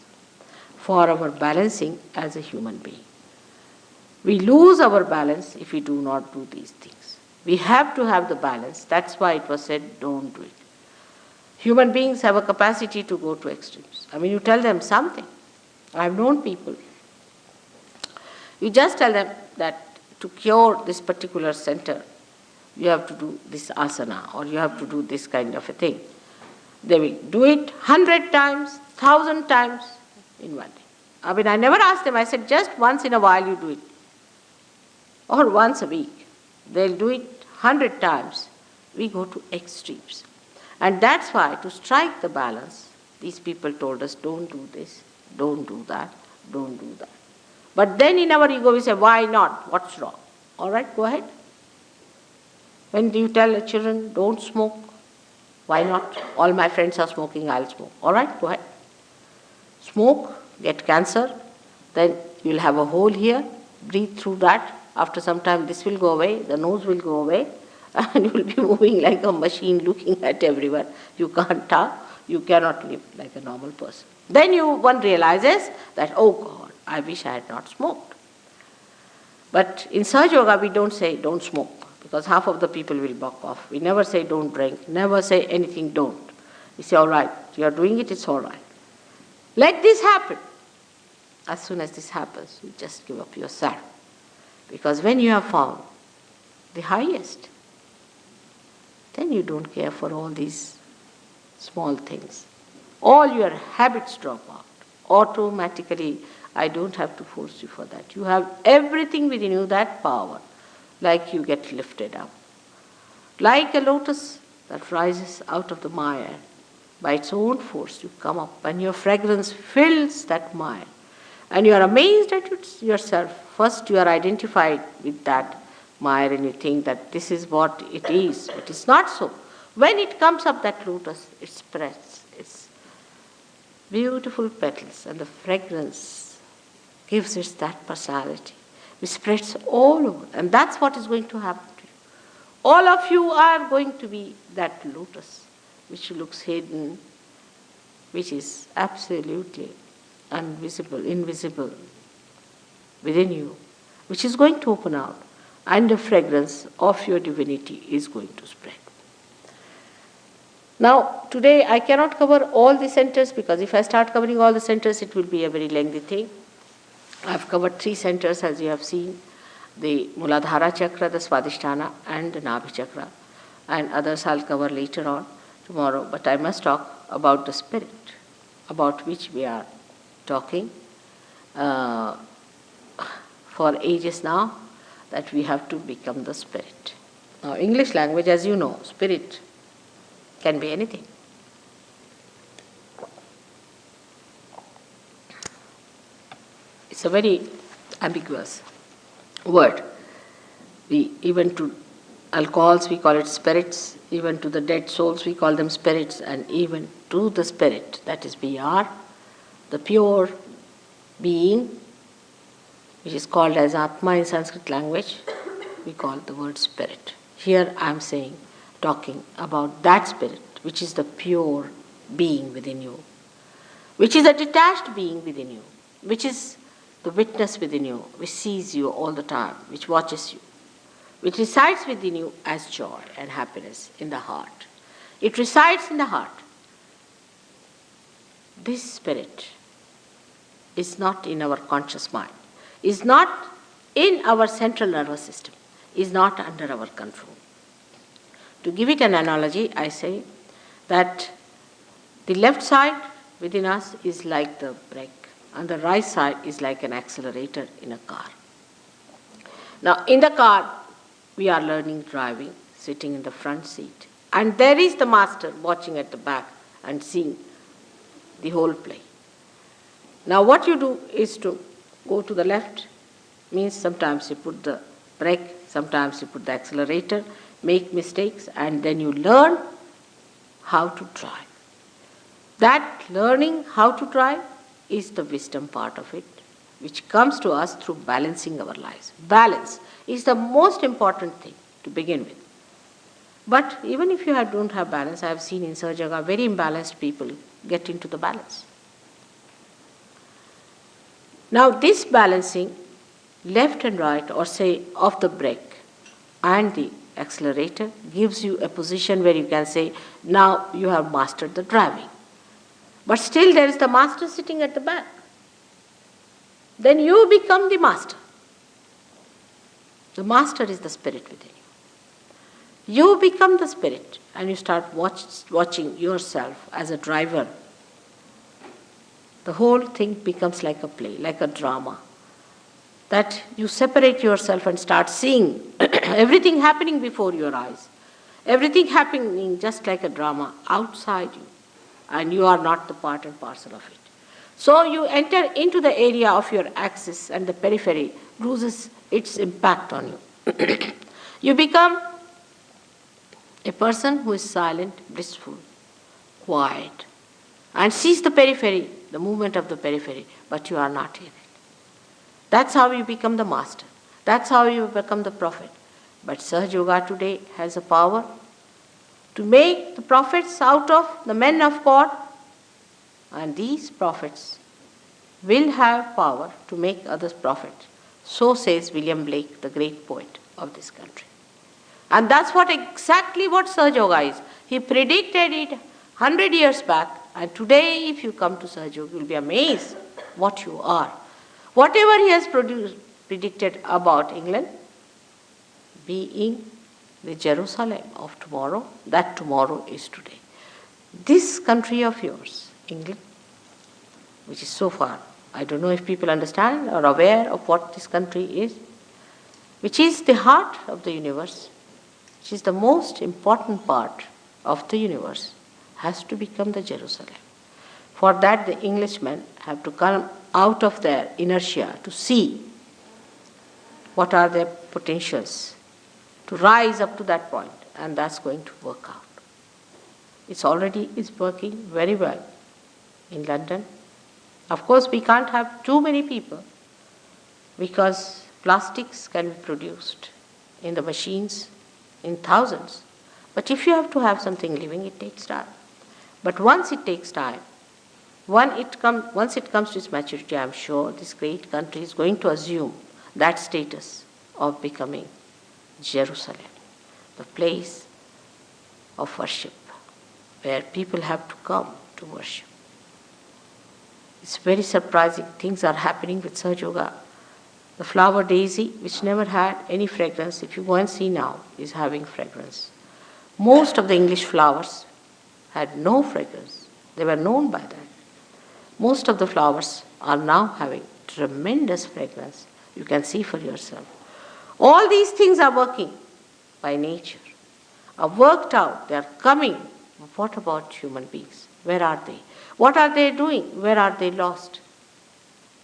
for our balancing as a human being. We lose our balance if we do not do these things. We have to have the balance. That's why it was said, don't do it. Human beings have a capacity to go to extremes. I mean, you tell them something. I've known people. You just tell them that to cure this particular center, you have to do this asana, or you have to do this kind of a thing. They will do it 100 times, 1,000 times in one day. I mean, I never asked them, I said, just once in a while you do it, or once a week. They'll do it 100 times. We go to extremes. And that's why, to strike the balance, these people told us, don't do this, don't do that, don't do that. But then in our ego we say, why not? What's wrong? All right, go ahead. When do you tell the children, don't smoke? Why not? All my friends are smoking, I'll smoke. All right, go ahead. Smoke, get cancer, then you'll have a hole here, breathe through that. After some time this will go away, the nose will go away, and you will be moving like a machine looking at everywhere. You can't talk, you cannot live like a normal person. Then one realizes that, oh God, I wish I had not smoked. But in Sahaja Yoga we don't say don't smoke, because half of the people will buck off. We never say don't drink, never say anything don't. We say, all right, you are doing it, it's all right. Let this happen. As soon as this happens, you just give up yourself. Because when you have found the highest, then you don't care for all these small things. All your habits drop out. Automatically, I don't have to force you for that. You have everything within you, that power, like you get lifted up. Like a lotus that rises out of the mire, by its own force you come up, and your fragrance fills that mire. And you are amazed at yourself. First you are identified with that mire and you think that this is what it is. It is not so. When it comes up, that lotus, it spreads its beautiful petals, and the fragrance gives it that personality. It spreads all over, and that's what is going to happen to you. All of you are going to be that lotus, which looks hidden, which is absolutely invisible within you, which is going to open out, and the fragrance of your divinity is going to spread. Now, today I cannot cover all the centers, because if I start covering all the centers, it will be a very lengthy thing. I've covered 3 centers, as you have seen, the Mooladhara chakra, the Swadhisthana, and the Nabhi chakra, and others I'll cover later on tomorrow. But I must talk about the spirit, about which we are talking for ages now, that we have to become the spirit. Now, English language, as you know, spirit can be anything. It's a very ambiguous word. Even to alcohols we call it spirits, even to the dead souls we call them spirits, and even to the spirit, that is BR, the pure being, which is called as Atma in Sanskrit language, we call the word spirit. Here I am talking about that spirit, which is the pure being within you, which is a detached being within you, which is the witness within you, which sees you all the time, which watches you, which resides within you as joy and happiness in the heart. It resides in the heart. This spirit is not in our conscious mind, is not in our central nervous system, is not under our control. To give it an analogy, I say that the left side within us is like the brake, and the right side is like an accelerator in a car. Now, in the car, we are learning driving, sitting in the front seat, and there is the master watching at the back and seeing the whole play. Now, what you do is to go to the left, means sometimes you put the brake, sometimes you put the accelerator, make mistakes, and then you learn how to drive. That learning how to drive is the wisdom part of it, which comes to us through balancing our lives. Balance is the most important thing to begin with. But even if you don't have balance, I have seen in Sahaja Yoga very imbalanced people get into the balance. Now this balancing, left and right, or say of the brake and the accelerator, gives you a position where you can say, now you have mastered the driving. But still there is the master sitting at the back. Then you become the master. The master is the spirit within you. You become the spirit and you start watching yourself as a driver. The whole thing becomes like a play, like a drama. That you separate yourself and start seeing everything happening before your eyes. Everything happening just like a drama outside you. And you are not the part and parcel of it. So you enter into the area of your axis and the periphery loses its impact on you. You become a person who is silent, blissful, quiet, and sees the periphery, the movement of the periphery, but you are not in it. That's how you become the master. That's how you become the prophet. But Sahaja Yoga today has a power to make the prophets out of the men of God, and these prophets will have power to make others prophets. So says William Blake, the great poet of this country. And that's exactly what Sahaja Yoga is. He predicted it 100 years back, and today if you come to Sahaja Yoga, you'll be amazed what you are. Whatever he has predicted about England being the Jerusalem of tomorrow, that tomorrow is today. This country of yours, England, which is so far, I don't know if people understand or are aware of what this country is, which is the heart of the universe, which is the most important part of the universe, has to become the Jerusalem. For that, the Englishmen have to come out of their inertia to see what are their potentials, to rise up to that point, and that's going to work out. It's working very well in London. Of course, we can't have too many people because plastics can be produced in the machines in thousands. But if you have to have something living, it takes time. But once it takes time, once it comes to its maturity, I'm sure this great country is going to assume that status of becoming Jerusalem, the place of worship, where people have to come to worship. It's very surprising. Things are happening with Sahaja Yoga. The flower daisy, which never had any fragrance, if you go and see now, is having fragrance. Most of the English flowers had no fragrance. They were known by that. Most of the flowers are now having tremendous fragrance. You can see for yourself. All these things are working by nature, are worked out, they are coming. What about human beings? Where are they? What are they doing? Where are they lost?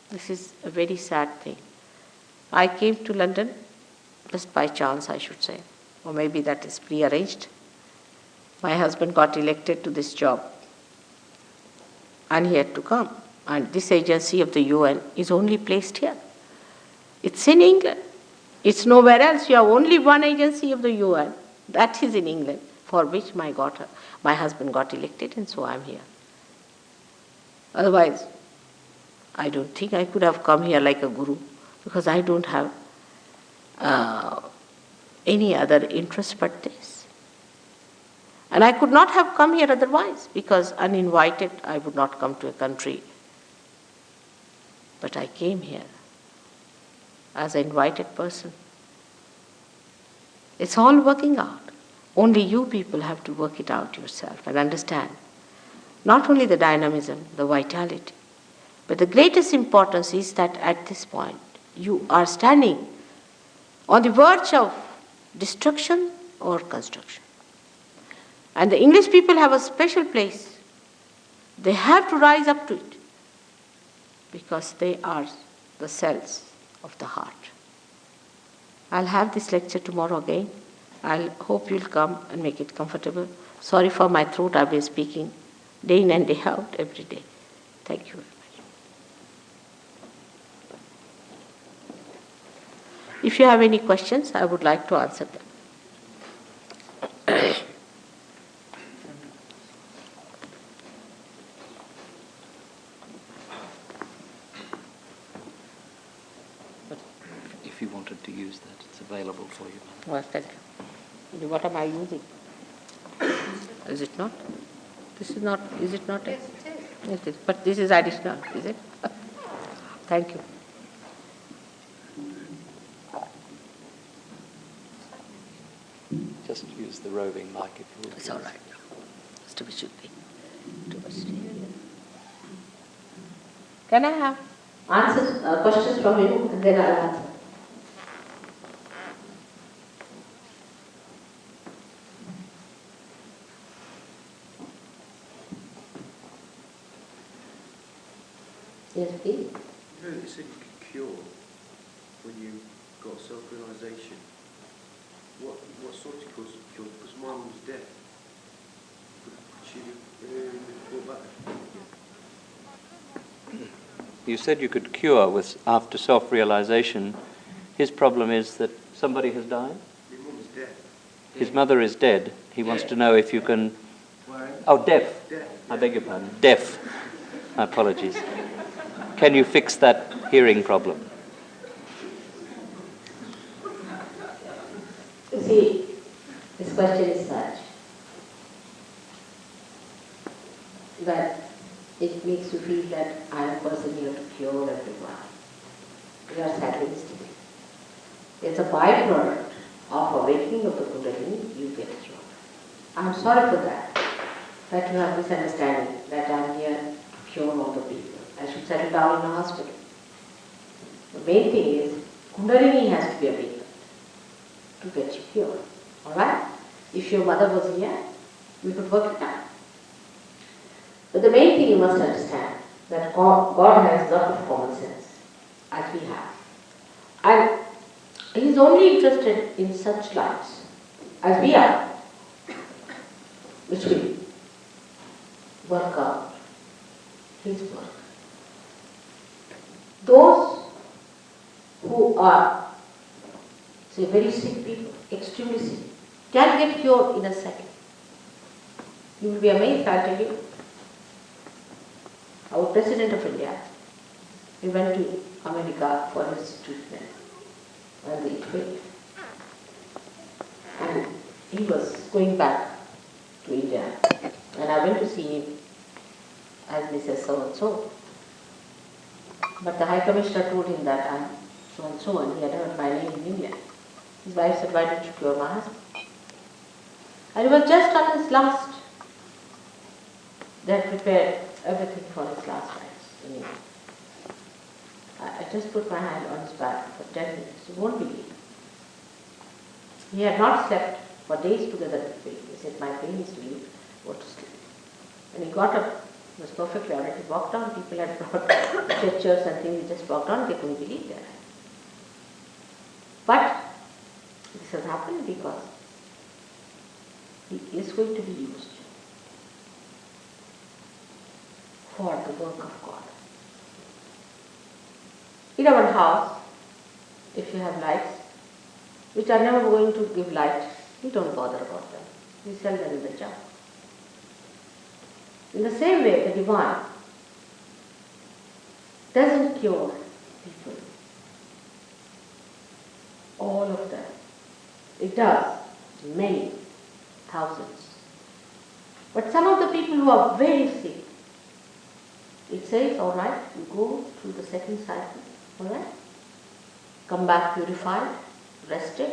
This is a very sad thing. I came to London just by chance, I should say, or maybe that is prearranged. My husband got elected to this job and he had to come. And this agency of the UN is only placed here. It's in England. It's nowhere else. You have only one agency of the UN. That is in England, for which my husband got elected, and so I'm here. Otherwise, I don't think I could have come here like a guru, because I don't have any other interest but this. And I could not have come here otherwise, because uninvited I would not come to a country. But I came here as an invited person. It's all working out. Only you people have to work it out yourself and understand not only the dynamism, the vitality, but the greatest importance is that at this point you are standing on the verge of destruction or construction. And the English people have a special place. They have to rise up to it because they are the cells of the heart. I'll have this lecture tomorrow again. I hope you'll come and make it comfortable. Sorry for my throat, I've been speaking day in and day out every day. Thank you very much. If you have any questions, I would like to answer them. If you wanted to use that, it's available for you. Well, thank you. What am I using? Is it not? This is not, is it not? Yes, it is. Yes, it is. But this is additional, is it? Thank you. Just just use the roving mic if you would. It's all right. It's too much. Too much. Can I have answers, questions from you, and then I'll answer. Yes, please. You know, you said you could cure when you got self-realization. What sort of cure? Because mine was death. Could she brought back? You said you could cure with after self-realization. His problem is that somebody has died. My mum is dead. His mother is dead. He wants to know if you can... Where? Oh, deaf. Death. I beg your pardon. Deaf. My apologies. Can you fix that hearing problem? You see, this question is such that it makes you feel that I am a person here to cure everyone. You are sadistic. It's a byproduct of awakening of the Kundalini, you get cured. I am sorry for that you have misunderstanding that I am here to cure all the people. I should settle down in a hospital. The main thing is, Kundalini has to be awakened to get you cured. Alright? If your mother was here, we could work it out. But the main thing you must understand that God has a lot of common sense, as we have. And He is only interested in such lives as we are, which will work out His work. Those who are, say, very sick people, extremely sick, can get cured in a second. You will be amazed, I tell you. Our President of India, he went to America for his treatment and it failed. And he was going back to India. And I went to see him as Mrs. So-and-so. But the High Commissioner told him that I'm so-and-so, and he had heard my name in India. His wife said, why don't you cure my husband? And he was just on his last. They had prepared everything for his last rites in India. I just put my hand on his back for 10 minutes. You won't believe. He had not slept for days together with pain. He said, my pain is relieved, go to sleep. And he got up, he was perfectly alright. He walked on, people had brought stretchers and things, he just walked on, they couldn't believe that. But this has happened because he is going to be used for the work of God. In our house, if you have lights, which are never going to give light, we don't bother about them. We sell them in the jar. In the same way, the divine doesn't cure people, all of them. It does, many, thousands. But some of the people who are very sick, it says, all right, you go through the second cycle, all right, come back purified, rested,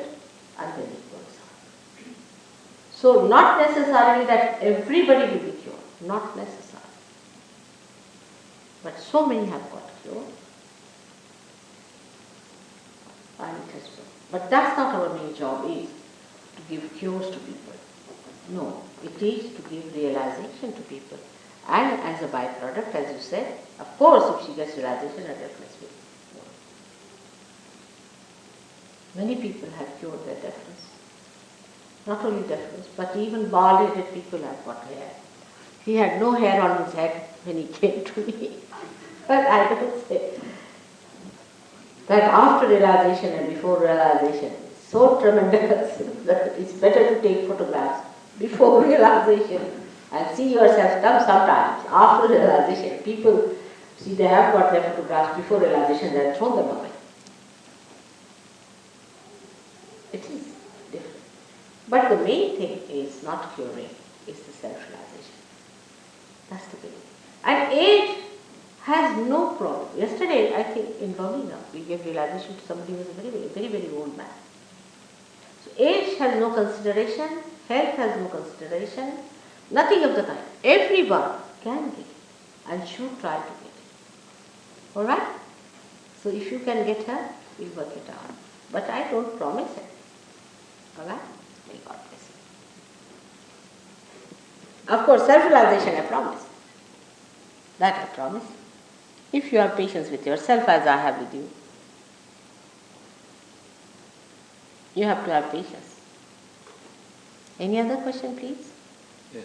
and then it goes on. So not necessarily that everybody will be cured, not necessarily. But so many have got cured. And it has been. But that's not our main job is to give cures to people. No, it is to give realization to people. And as a byproduct, as you said, of course, if she gets realization, her deafness will. Many people have cured their deafness. Not only deafness, but even bald-headed people have got hair. He had no hair on his head when he came to me. But I don't say that after realization and before realization is so tremendous that it's better to take photographs before realization and see yourself come sometimes after realization. People, see, they have got their photographs before realization, they have thrown them away. It is different. But the main thing is not curing, is the self-realization. That's the thing. And age has no problem. Yesterday, I think in Birmingham, we gave realization to somebody who was a very, very, very, very old man. So age has no consideration, health has no consideration, nothing of the kind. Everyone can get it and should try to get it. Alright? So if you can get her, we'll work it out. But I don't promise it. Alright? May God bless you. Of course, self-realization I promise. That I promise. If you have patience with yourself as I have with you, you have to have patience. Any other question, please? Yes.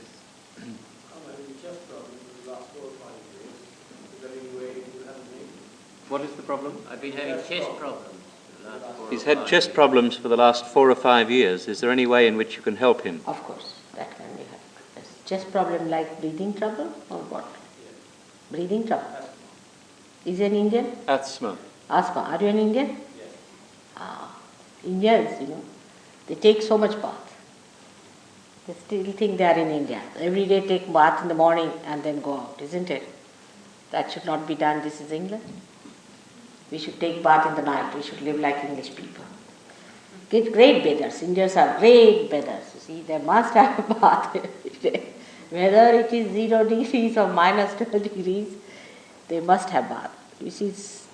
What is the problem? I've been having chest problems for the last 4 He's or had 5 chest years. problems for the last 4 or 5 years. Is there any way in which you can help him? Of course, that can be helped. Yes. Chest problem like breathing trouble or what? Breathing trouble. Is he an Indian? Asthma. Asthma. Are you an Indian? Yes. Indians, they take so much bath. They still think they are in India. Every day take bath in the morning and then go out, isn't it? That should not be done. This is England. We should take bath in the night. We should live like English people. Get great bathers. Indians are great bathers. You see, they must have a bath every day. Whether it is 0 degrees or minus 12 degrees, they must have bath. You see,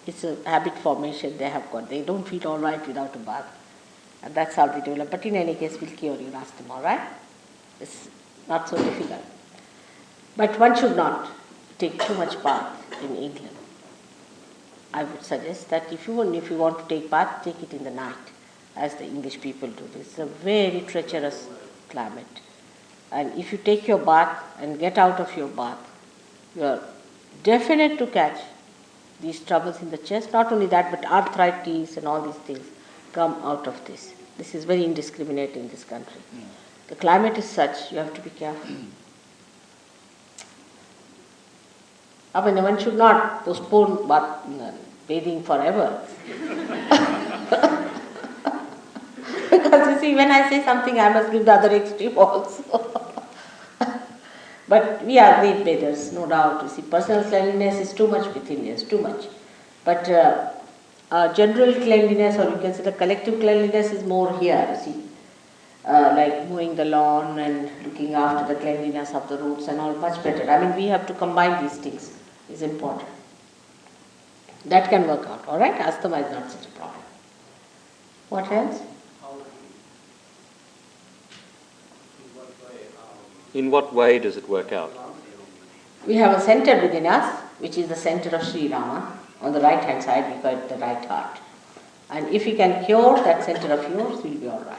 it's a habit formation they have got. They don't feel all right without a bath. And that's how they develop. But in any case, we'll cure you. Ask them, all right? It's not so difficult. But one should not take too much bath in England. I would suggest that if you want to take bath, take it in the night, as the English people do. It's a very treacherous climate. And if you take your bath and get out of your bath, you are definite to catch these troubles in the chest. Not only that, but arthritis and all these things come out of this. This is very indiscriminate in this country. The climate is such, you have to be careful. I mean, one should not postpone bathing forever. Because you see, when I say something, I must give the other extreme also. But we are great bathers, no doubt. You see, personal cleanliness is too much with Indians, too much. But general cleanliness, or you can say the collective cleanliness, is more here, you see. Like mowing the lawn and looking after the cleanliness of the roads and all, much better. I mean, we have to combine these things, is important. That can work out, all right? Asthma is not such a problem. What else? In what way does it work out? We have a center within us, which is the center of Sri Rama. On the right hand side, we call it the right heart. And if we can cure that center of yours, we'll be all right.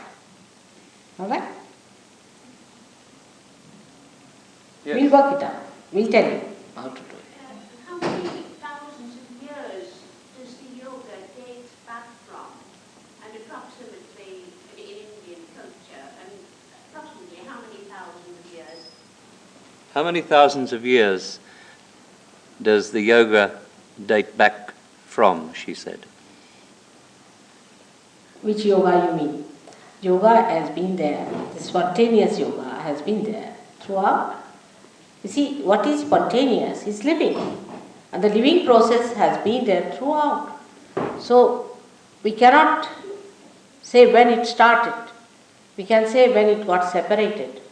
All right? Yes. We'll work it out. We'll tell you how to do it. How many thousands of years does the yoga date back from? And approximately, in Indian culture, and approximately how many thousands of years? How many thousands of years does the yoga date back from, she said? Which yoga you mean? Yoga has been there. The spontaneous yoga has been there throughout. You see, what is spontaneous is living. And the living process has been there throughout. So, we cannot say when it started. We can say when it got separated.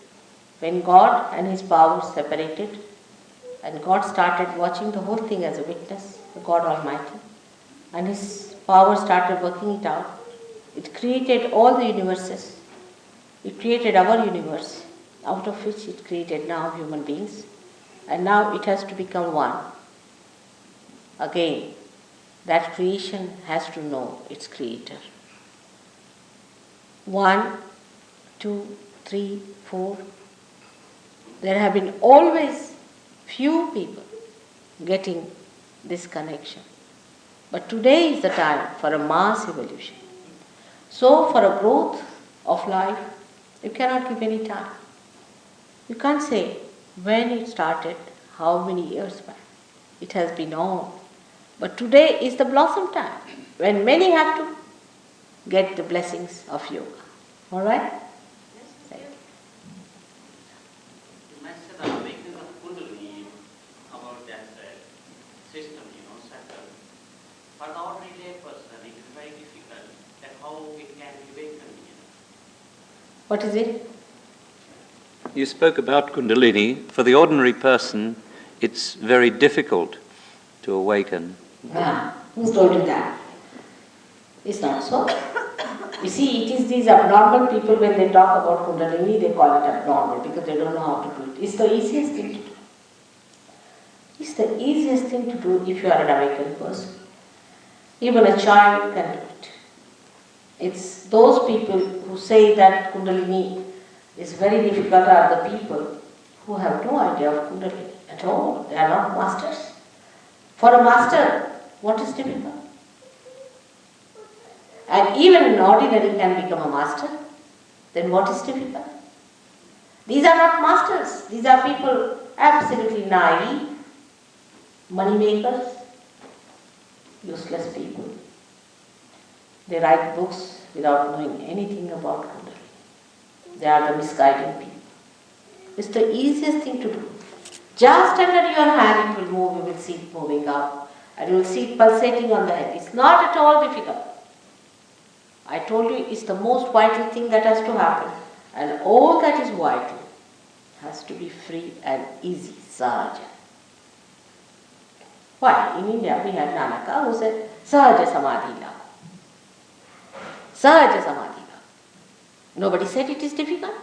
When God and His power separated, and God started watching the whole thing as a witness, the God Almighty, and His power started working it out. It created all the universes. It created our universe, out of which it created now human beings. And now it has to become one. Again, that creation has to know its creator. 1, 2, 3, 4. There have been always few people getting this connection. But today is the time for a mass evolution. So, for a growth of life, you cannot give any time. You can't say when it started, how many years back. It has been on. But today is the blossom time, when many have to get the blessings of yoga. All right? You mentioned the awakening of Kundalini about that system, cycle. For the ordinary lay person, it is very difficult that how it can be awakened. What is it? You spoke about Kundalini. For the ordinary person, it's very difficult to awaken. Who's told you that? It's not so. You see, it is these abnormal people, when they talk about Kundalini, they call it abnormal because they don't know how to do it. It's the easiest thing to do. It's the easiest thing to do if you are an awakened person. Even a child can do it. It's those people who say that Kundalini is very difficult are the people who have no idea of Kundalini at all. They are not masters. For a master, what is difficult? And even an ordinary can become a master. Then what is difficult? These are not masters. These are people absolutely naive, money makers, useless people. They write books without knowing anything about Kundalini. They are the misguiding people. It's the easiest thing to do. Just under your hand it will move, you will see it moving up, and you will see it pulsating on the head. It's not at all difficult. I told you it's the most vital thing that has to happen. And all that is vital has to be free and easy, sahaja. Why? In India we had Nanaka who said, sahaja samadhi lao. Sahaja samadhi lao. Nobody said it is difficult.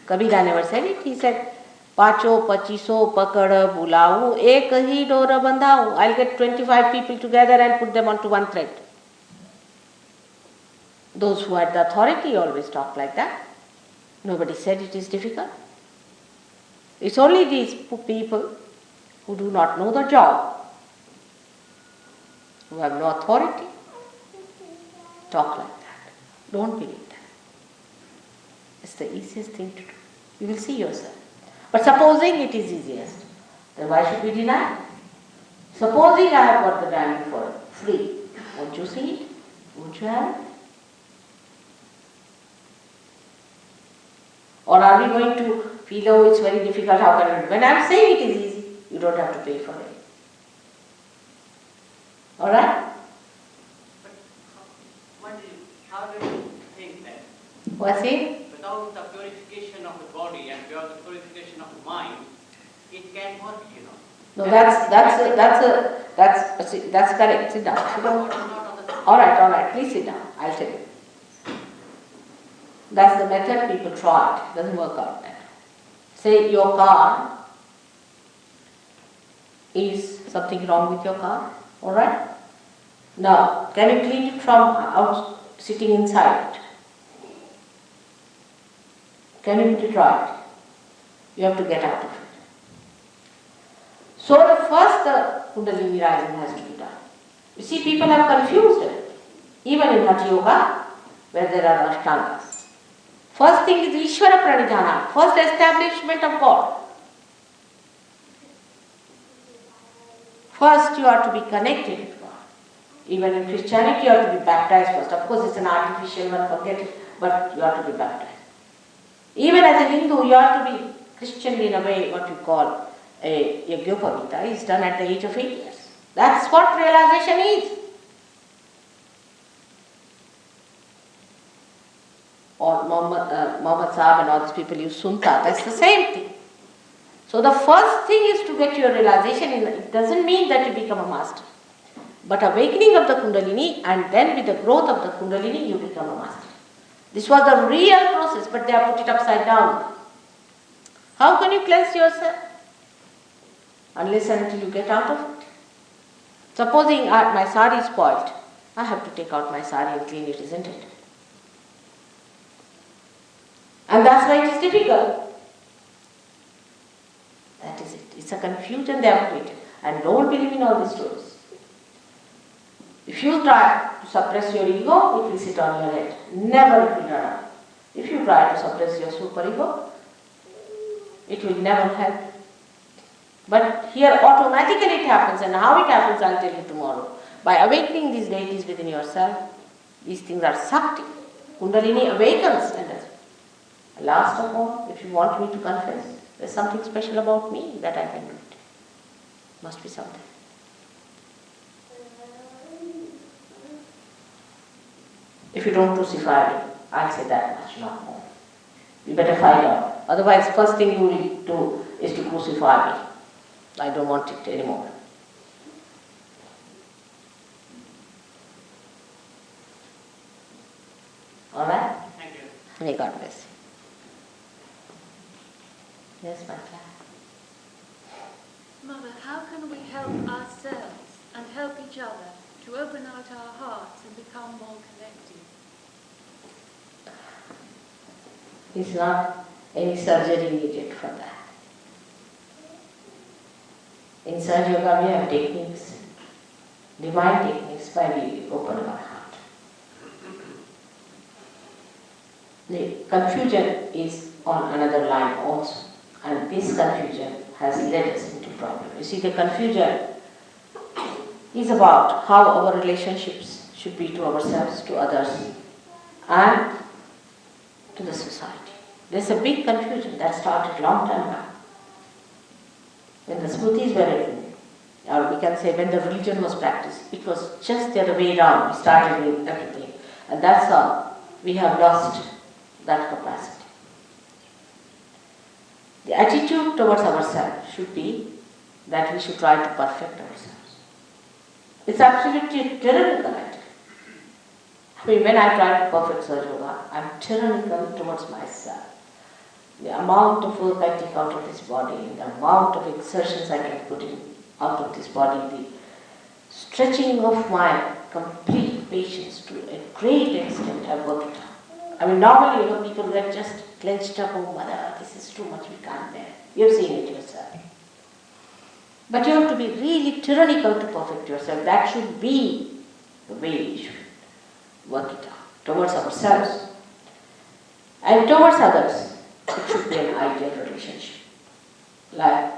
Kabira never said it. He said, Pacho, pachiso, pakada, bulau, ek hi dora bandhau. I'll get 25 people together and put them onto one thread. Those who had the authority always talk like that. Nobody said it is difficult. It's only these people who do not know the job, who have no authority, talk like that. Don't believe that. It's the easiest thing to do. You will see yourself. But supposing it is easiest, then why should we deny? Supposing I have got the diamond for free, won't you see it? Won't you have it? Or are we going to feel, oh, it's very difficult, how can I do it? When I am saying it is easy, you don't have to pay for it. Alright? But how do you think that What's it? without the purification of the body and without the purification of the mind, it can work, you know? No, that's correct. Sit down. Sit down. Alright, please sit down. I'll tell you. That's the method people try. It doesn't work out that. Say your car is something wrong with your car. Alright? Now, can you clean it from out sitting inside it? Can you put it right? You have to get out of it. So the first Kundalini rising has to be done. You see, people have confused it. Even in Hatha Yoga, where there are Ashtangas. First thing is Ishvara Pranidhana, first establishment of God. First you are to be connected with God. Even in Christianity you have to be baptized first. Of course it's an artificial one, forget it, but you have to be baptized. Even as a Hindu you have to be Christian in a way, what you call a Yajnapadita is done at the age of 8 years. That's what realization is. Or Muhammad Sahib and all these people use Sunta, that's the same thing. So the first thing is to get your realization in. It doesn't mean that you become a master. But awakening of the Kundalini, and then with the growth of the Kundalini you become a master. This was the real process, but they have put it upside down. How can you cleanse yourself? Unless and until you get out of it. Supposing my sari is spoiled, I have to take out my sari and clean it, isn't it? And that's why it is difficult. That is it. It's a confusion they have created. And don't believe in all these stories. If you try to suppress your ego, it will sit on your head. Never it will run out. If you try to suppress your superego, it will never help. But here automatically it happens, and how it happens I'll tell you tomorrow. By awakening these deities within yourself, these things are Sakti. Kundalini awakens and does. Last of all, if you want me to confess, there's something special about me that I can do it. Must be something. If you don't crucify me, I'll say that much, not more. You better find out. Otherwise, first thing you will do is to crucify me. I don't want it anymore. All right? Thank you. May God bless you. Yes, my child. Mother, how can we help ourselves and help each other to open out our hearts and become more connected? It's not any surgery needed for that. In Sahaja Yoga we have techniques, divine techniques by we open our heart. The confusion is on another line also, and this confusion has led us into problem. You see, the confusion is about how our relationships should be to ourselves, to others, and to the society. There's a big confusion that started long time back. When the Smritis were written, or we can say when the religion was practiced, it was just the other way around. We started with everything. And that's how we have lost that capacity. The attitude towards ourselves should be that we should try to perfect ourselves. It's absolutely tyrannical attitude. I mean, when I try to perfect Sahaja Yoga, I'm tyrannical towards myself. The amount of work I take out of this body, the amount of exertions I can put in out of this body, the stretching of my complete patience to a great extent, I've worked it out. I mean, normally, people get just clenched up, oh mother, this is too much, we can't bear. You've seen it yourself. But you have to be really tyrannical to perfect yourself. That should be the way we should work it out towards ourselves. And towards others, it should be an ideal relationship. Like,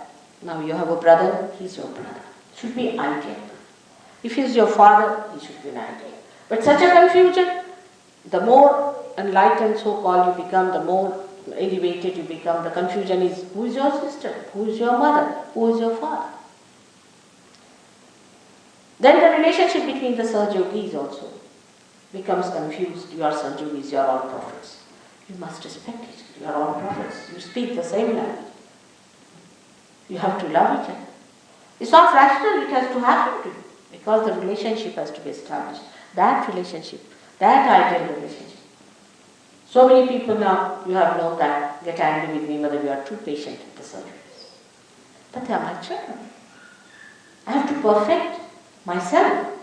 now you have a brother, he's your brother. It should be ideal. If he's your father, he should be an ideal. But such a confusion, the more enlightened so-called you become, the more elevated you become. The confusion is, who is your sister? Who is your mother? Who is your father? Then the relationship between the Sahajogis also becomes confused. You are Sahajogis, you are all prophets. You must respect it. You are all prophets. You speak the same language. You have to love each other. It's not rational, it has to happen to you. Because the relationship has to be established. That relationship, that ideal relationship. So many people now, you have known that, get angry with me whether you are too patient with the surgeries. But they are my children. I have to perfect myself.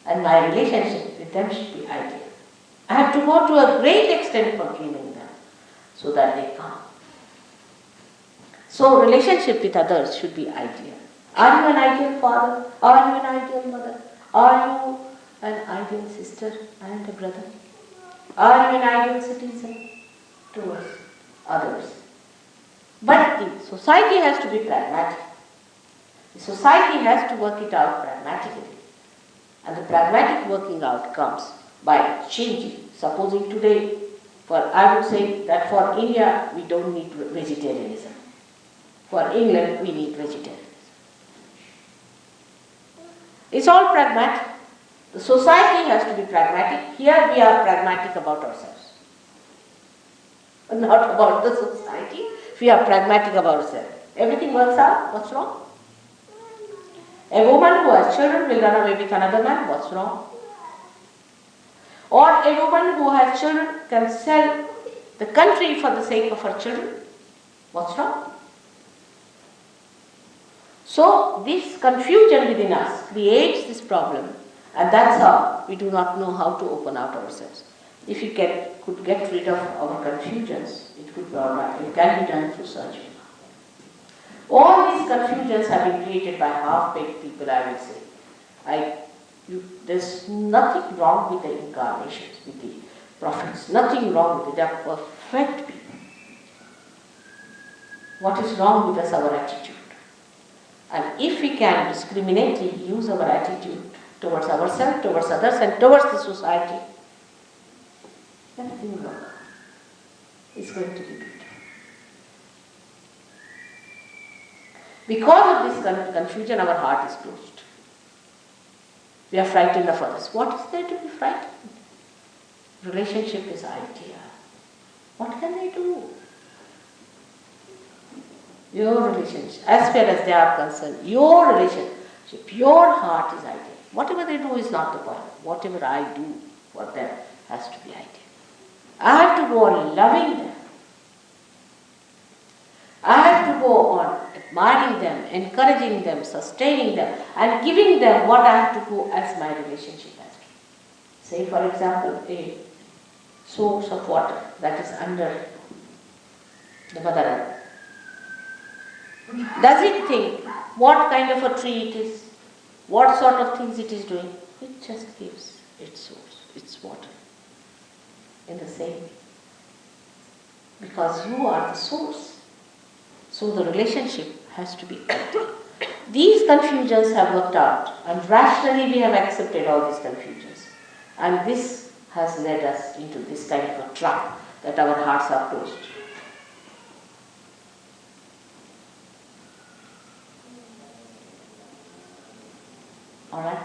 And my relationship with them should be ideal. I have to go to a great extent for giving them so that they come. So relationship with others should be ideal. Are you an ideal father? Are you an ideal mother? Are you an ideal sister and a brother? Are you an ideal citizen towards others? But the society has to be pragmatic. The society has to work it out pragmatically. And the pragmatic working out comes by changing. Supposing today, I would say that for India, we don't need vegetarianism. For England, we need vegetarianism. It's all pragmatic. The society has to be pragmatic. Here we are pragmatic about ourselves. Not about the society. We are pragmatic about ourselves. Everything works out. What's wrong? A woman who has children will run away with another man. What's wrong? Or a woman who has children can sell the country for the sake of her children. What's wrong? So this confusion within us creates this problem, and that's how we do not know how to open out ourselves. If we could get rid of our confusions, it could be alright. It can be done through surgery. All these confusions have been created by half-baked people, I will say. There's nothing wrong with the incarnations, with the prophets. Nothing wrong with it. They are perfect people. What is wrong with us? Our attitude. And if we can discriminately use our attitude towards ourselves, towards others, and towards the society, everything will work. It's going to be beautiful. Because of this confusion, our heart is closed. We are frightened of others. What is there to be frightened? Relationship is ideal. What can they do? Your relationship, as far as they are concerned, your relationship, your heart is ideal. Whatever they do is not the point. Whatever I do for them has to be ideal. I have to go on loving them. I have to go on admiring them, encouraging them, sustaining them, and giving them what I have to go as my relationship has to. Say, for example, a source of water that is under the Mother Earth. Does it think what kind of a tree it is, what sort of things it is doing? It just gives its source, its water, in the same way. Because you are the source. So the relationship has to be ideal. These confusions have worked out, and rationally we have accepted all these confusions. And this has led us into this kind of a trap that our hearts are closed. All right?